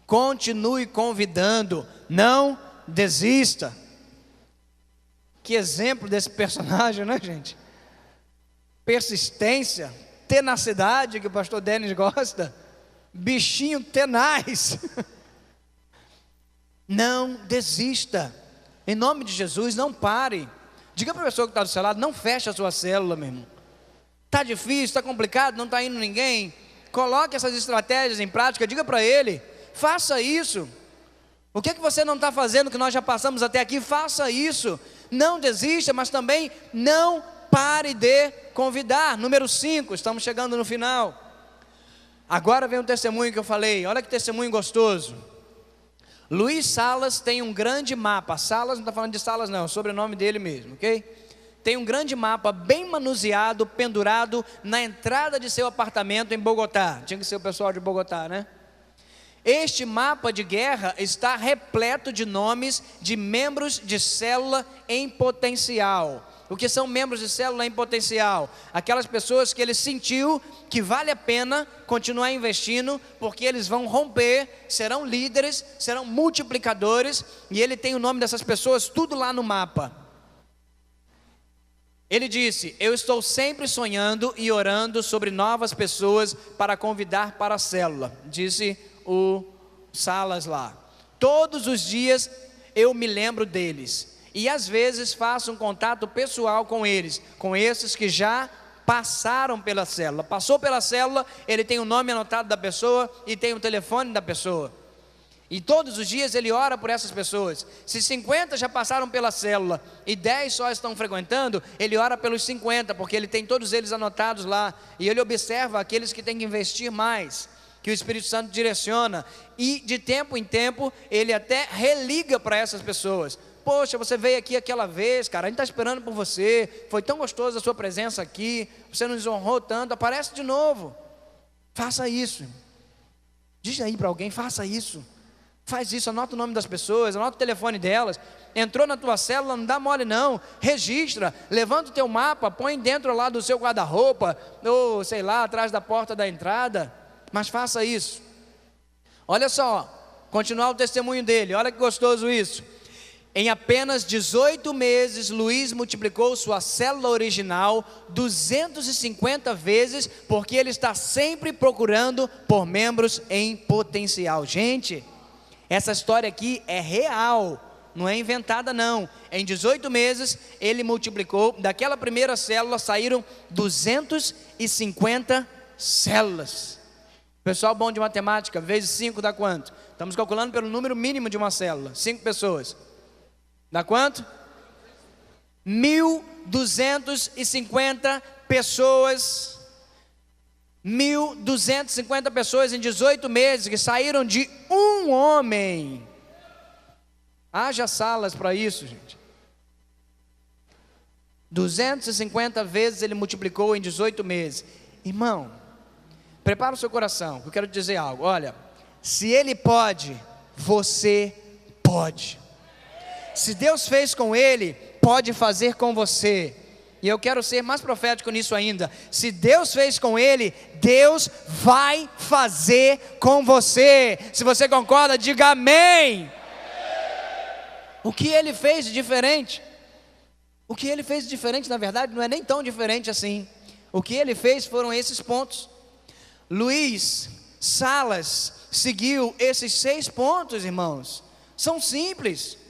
Continue convidando, não desista. Que exemplo desse personagem, né, gente? Persistência, tenacidade, que o pastor Denis gosta. Bichinho tenaz. Não desista. Em nome de Jesus, não pare. Diga para a pessoa que está do seu lado, não feche a sua célula, meu irmão. Está difícil, está complicado, não está indo ninguém. Coloque essas estratégias em prática, diga para ele, faça isso. O que é que você não está fazendo que nós já passamos até aqui? Faça isso. Não desista, mas também não pare de convidar. Número 5, estamos chegando no final. Agora vem o testemunho que eu falei. Olha que testemunho gostoso. Luiz Salas tem um grande mapa. Salas, não está falando de Salas não, é o sobrenome dele mesmo, ok? Tem um grande mapa bem manuseado, pendurado na entrada de seu apartamento em Bogotá. Tinha que ser o pessoal de Bogotá, né? Este mapa de guerra está repleto de nomes de membros de célula em potencial. O que são membros de célula em potencial? Aquelas pessoas que ele sentiu que vale a pena continuar investindo, porque eles vão romper, serão líderes, serão multiplicadores, e ele tem o nome dessas pessoas tudo lá no mapa. Ele disse: eu estou sempre sonhando e orando sobre novas pessoas para convidar para a célula. Disse o Salas lá. Todos os dias eu me lembro deles e às vezes faço um contato pessoal com eles, com esses que já passaram pela célula. Passou pela célula, ele tem o nome anotado da pessoa e tem o telefone da pessoa. E todos os dias ele ora por essas pessoas. Se 50 já passaram pela célula e 10 só estão frequentando, ele ora pelos 50, porque ele tem todos eles anotados lá. E ele observa aqueles que têm que investir mais, que o Espírito Santo direciona, e de tempo em tempo ele até religa para essas pessoas. Poxa, você veio aqui aquela vez, cara, a gente está esperando por você, foi tão gostoso a sua presença aqui, você nos honrou tanto, aparece de novo. Faça isso. Diz aí para alguém, faça isso. Faz isso, anota o nome das pessoas, anota o telefone delas. Entrou na tua célula, não dá mole não. Registra, levanta o teu mapa, põe dentro lá do seu guarda-roupa, ou sei lá, atrás da porta da entrada. Mas faça isso. Olha só, continuar o testemunho dele, olha que gostoso isso. Em apenas 18 meses, Luiz multiplicou sua célula original 250 vezes, porque ele está sempre procurando por membros em potencial. Gente, essa história aqui é real, não é inventada não. Em 18 meses, ele multiplicou, daquela primeira célula saíram 250 células. Pessoal bom de matemática, vezes 5 dá quanto? Estamos calculando pelo número mínimo de uma célula, 5 pessoas. Dá quanto? 1.250 pessoas. 1.250 pessoas em 18 meses que saíram de um homem. Haja salas para isso, gente. 250 vezes ele multiplicou em 18 meses. Irmão, prepara o seu coração, eu quero te dizer algo. Olha, se ele pode, você pode. Se Deus fez com ele, pode fazer com você. E eu quero ser mais profético nisso ainda. Se Deus fez com ele, Deus vai fazer com você. Se você concorda, diga amém. O que ele fez de diferente? O que ele fez de diferente, na verdade, não é nem tão diferente assim. O que ele fez foram esses pontos. Luiz Salas seguiu esses 6 pontos, irmãos. São simples.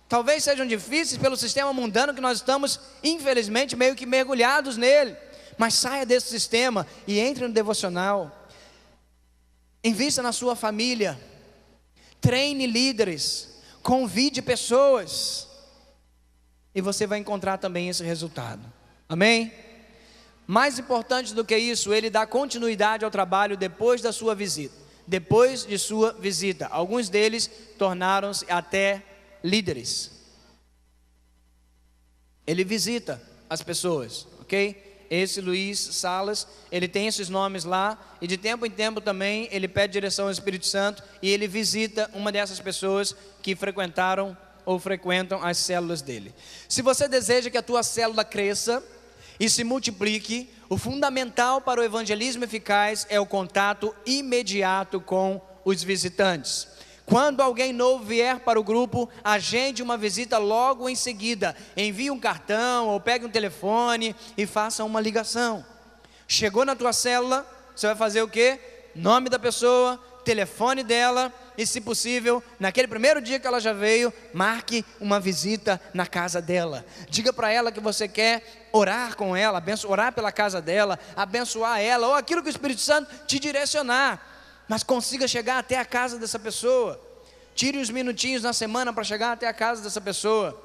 Talvez sejam difíceis pelo sistema mundano que nós estamos, infelizmente, meio que mergulhados nele. Mas saia desse sistema e entre no devocional. Invista na sua família, treine líderes, convide pessoas, e você vai encontrar também esse resultado. Amém? Mais importante do que isso, ele dá continuidade ao trabalho depois da sua visita. Depois de sua visita, alguns deles tornaram-se até líderes. Ele visita as pessoas, ok? Esse Luiz Salas, ele tem esses nomes lá, e de tempo em tempo também ele pede direção ao Espírito Santo, e ele visita uma dessas pessoas que frequentaram ou frequentam as células dele. Se você deseja que a tua célula cresça e se multiplique, o fundamental para o evangelismo eficaz é o contato imediato com os visitantes. Quando alguém novo vier para o grupo, agende uma visita logo em seguida. Envie um cartão ou pegue um telefone e faça uma ligação. Chegou na tua célula, você vai fazer o quê? Nome da pessoa, telefone dela e, se possível, naquele primeiro dia que ela já veio, marque uma visita na casa dela. Diga para ela que você quer orar com ela, orar pela casa dela, abençoar ela, ou aquilo que o Espírito Santo te direcionar. Mas consiga chegar até a casa dessa pessoa. Tire uns minutinhos na semana para chegar até a casa dessa pessoa.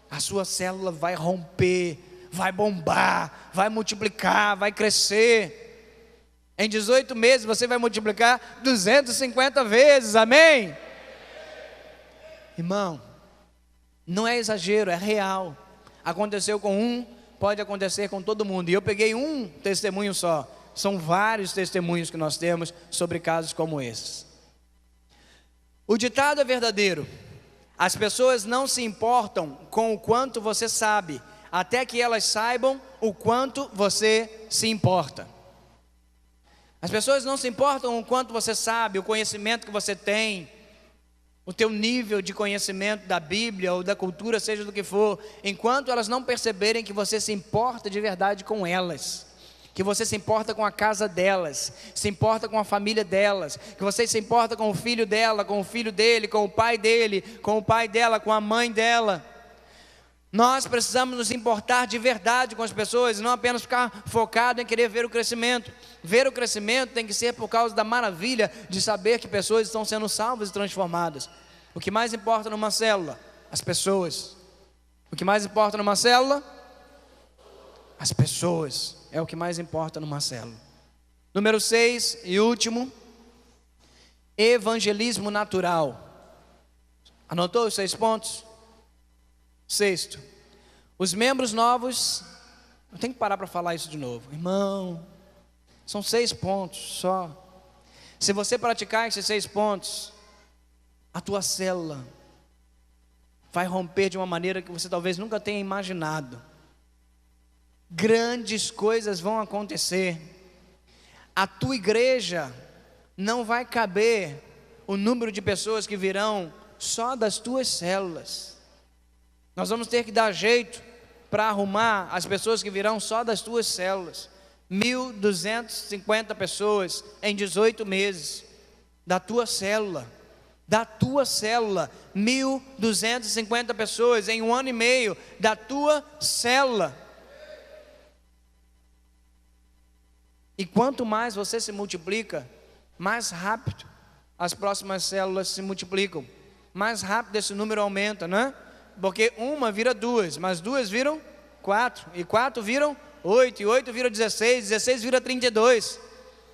A sua célula vai romper, vai bombar, vai multiplicar, vai crescer. Em 18 meses você vai multiplicar 250 vezes, amém? Irmão, não é exagero, é real. Aconteceu com um, pode acontecer com todo mundo. E eu peguei um testemunho só. São vários testemunhos que nós temos sobre casos como esses. O ditado é verdadeiro: as pessoas não se importam com o quanto você sabe, até que elas saibam o quanto você se importa. As pessoas não se importam com o quanto você sabe, o conhecimento que você tem, o teu nível de conhecimento da Bíblia ou da cultura, seja do que for, enquanto elas não perceberem que você se importa de verdade com elas, que você se importa com a casa delas, se importa com a família delas, que você se importa com o filho dela, com o filho dele, com o pai dele, com o pai dela, com a mãe dela. Nós precisamos nos importar de verdade com as pessoas, e não apenas ficar focado em querer ver o crescimento. Ver o crescimento tem que ser por causa da maravilha de saber que pessoas estão sendo salvas e transformadas. O que mais importa numa célula? As pessoas. O que mais importa numa célula? As pessoas. É o que mais importa numa célula. Número 6 e último, evangelismo natural. Anotou os 6 pontos? Sexto, os membros novos, eu tenho que parar para falar isso de novo, irmão, são 6 pontos só. Se você praticar esses 6 pontos, a tua célula vai romper de uma maneira que você talvez nunca tenha imaginado. Grandes coisas vão acontecer. A tua igreja não vai caber o número de pessoas que virão só das tuas células. Nós vamos ter que dar jeito para arrumar as pessoas que virão só das tuas células. 1.250 pessoas em 18 meses. Da tua célula. 1.250 pessoas em 1 ano e meio. Da tua célula. E quanto mais você se multiplica, mais rápido as próximas células se multiplicam. Mais rápido esse número aumenta, não é? Porque uma vira 2, mas 2 viram 4, e 4 viram 8, e 8 vira 16, 16 vira 32.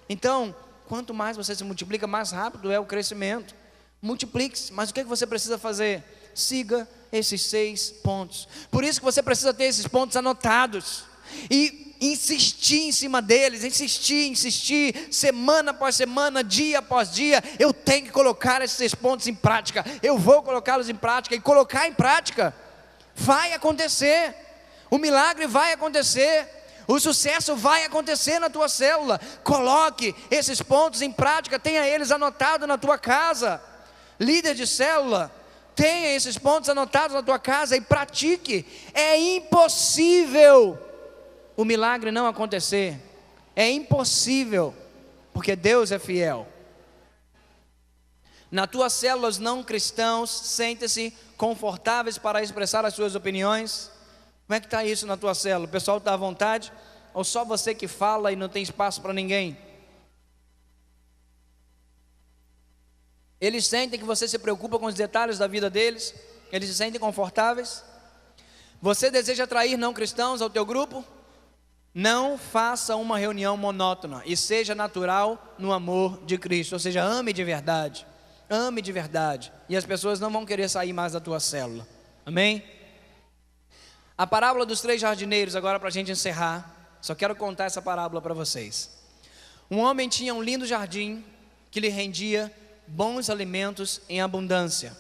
Então, quanto mais você se multiplica, mais rápido é o crescimento. Multiplique-se, mas o que você precisa fazer? Siga esses 6 pontos. Por isso que você precisa ter esses pontos anotados, e insistir em cima deles, insistir, semana após semana, dia após dia. Eu tenho que colocar esses 6 pontos em prática, eu vou colocá-los em prática, e colocar em prática, vai acontecer, o milagre vai acontecer, o sucesso vai acontecer na tua célula. Coloque esses pontos em prática, tenha eles anotados na tua casa. Líder de célula, tenha esses pontos anotados na tua casa e pratique. É impossível o milagre não acontecer, é impossível, porque Deus é fiel. Na tua célula, os não cristãos sentem-se confortáveis para expressar as suas opiniões. Como é que está isso na tua célula? O pessoal está à vontade? Ou só você que fala e não tem espaço para ninguém? Eles sentem que você se preocupa com os detalhes da vida deles? Eles se sentem confortáveis? Você deseja atrair não cristãos ao teu grupo? Não faça uma reunião monótona e seja natural no amor de Cristo. Ou seja, ame de verdade. Ame de verdade. E as pessoas não vão querer sair mais da tua célula. Amém? A parábola dos 3 jardineiros, agora para a gente encerrar. Só quero contar essa parábola para vocês. Um homem tinha um lindo jardim que lhe rendia bons alimentos em abundância.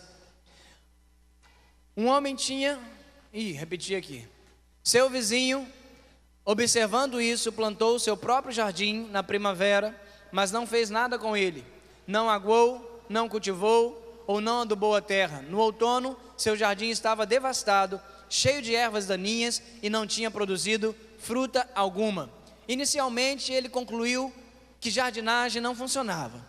Um homem tinha... repeti aqui. Seu vizinho, observando isso, plantou o seu próprio jardim na primavera, mas não fez nada com ele. Não aguou, não cultivou ou não adubou a terra. No outono, seu jardim estava devastado, cheio de ervas daninhas e não tinha produzido fruta alguma. Inicialmente, ele concluiu que jardinagem não funcionava.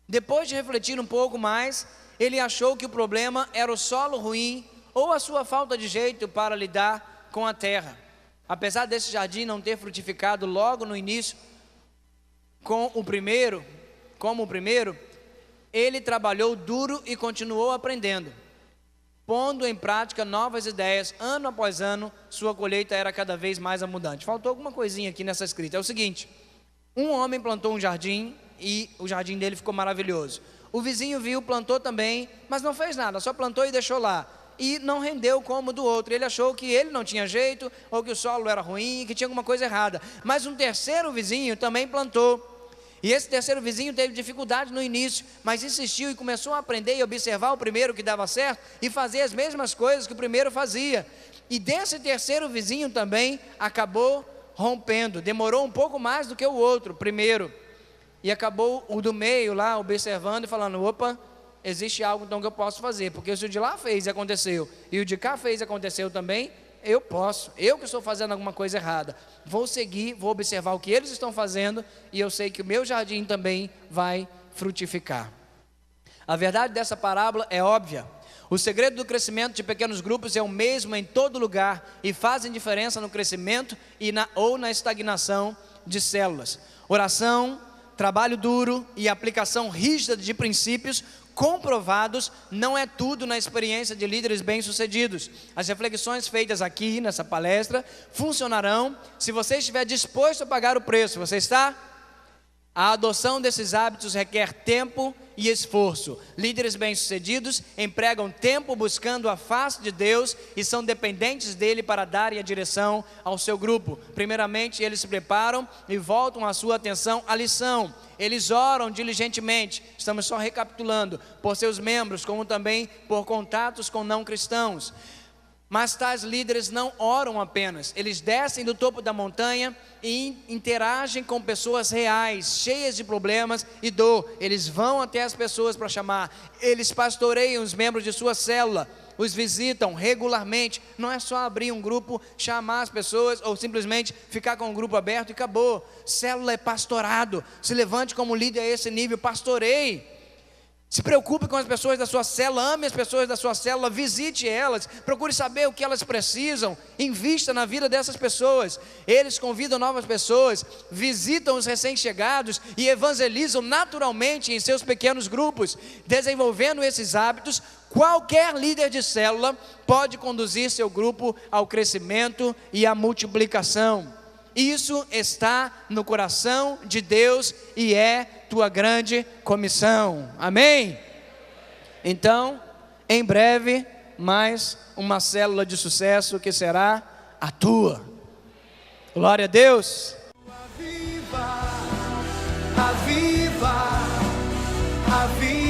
Depois de refletir um pouco mais, ele achou que o problema era o solo ruim ou a sua falta de jeito para lidar com a terra. Apesar desse jardim não ter frutificado logo no início, como o primeiro, ele trabalhou duro e continuou aprendendo. Pondo em prática novas ideias, ano após ano, sua colheita era cada vez mais abundante. Faltou alguma coisinha aqui nessa escrita. É o seguinte: um homem plantou um jardim e o jardim dele ficou maravilhoso. O vizinho viu, plantou também, mas não fez nada, só plantou e deixou lá. E não rendeu como do outro. Ele achou que ele não tinha jeito, ou que o solo era ruim, que tinha alguma coisa errada. Mas um terceiro vizinho também plantou. E esse terceiro vizinho teve dificuldade no início, mas insistiu e começou a aprender e observar o primeiro que dava certo e fazer as mesmas coisas que o primeiro fazia. E desse terceiro vizinho também acabou rompendo. Demorou um pouco mais do que o outro, primeiro. E acabou o do meio lá observando e falando: opa, existe algo então que eu posso fazer, porque se o de lá fez e aconteceu, e o de cá fez e aconteceu também, eu posso, eu que estou fazendo alguma coisa errada, vou seguir, vou observar o que eles estão fazendo, e eu sei que o meu jardim também vai frutificar. A verdade dessa parábola é óbvia. O segredo do crescimento de pequenos grupos é o mesmo em todo lugar, e fazem diferença no crescimento ou na estagnação de células. Oração, trabalho duro e aplicação rígida de princípios comprovados não é tudo na experiência de líderes bem-sucedidos. As reflexões feitas aqui nessa palestra funcionarão se você estiver disposto a pagar o preço. Você está? A adoção desses hábitos requer tempo e esforço. Líderes bem-sucedidos empregam tempo buscando a face de Deus e são dependentes dele para darem a direção ao seu grupo. Primeiramente, eles se preparam e voltam a sua atenção à lição. Eles oram diligentemente, estamos só recapitulando, por seus membros, como também por contatos com não cristãos. Mas tais líderes não oram apenas, eles descem do topo da montanha e interagem com pessoas reais, cheias de problemas e dor. Eles vão até as pessoas para chamar, eles pastoreiam os membros de sua célula, os visitam regularmente. Não é só abrir um grupo, chamar as pessoas ou simplesmente ficar com o grupo aberto e acabou. Célula é pastorado. Se levante como líder a esse nível, pastoreie. Se preocupe com as pessoas da sua célula, ame as pessoas da sua célula, visite elas, procure saber o que elas precisam, invista na vida dessas pessoas. Eles convidam novas pessoas, visitam os recém-chegados e evangelizam naturalmente em seus pequenos grupos. Desenvolvendo esses hábitos, qualquer líder de célula pode conduzir seu grupo ao crescimento e à multiplicação. Isso está no coração de Deus e é tua grande comissão. Amém? Então, em breve, mais uma célula de sucesso que será a tua. Glória a Deus. Aviva, aviva, aviva.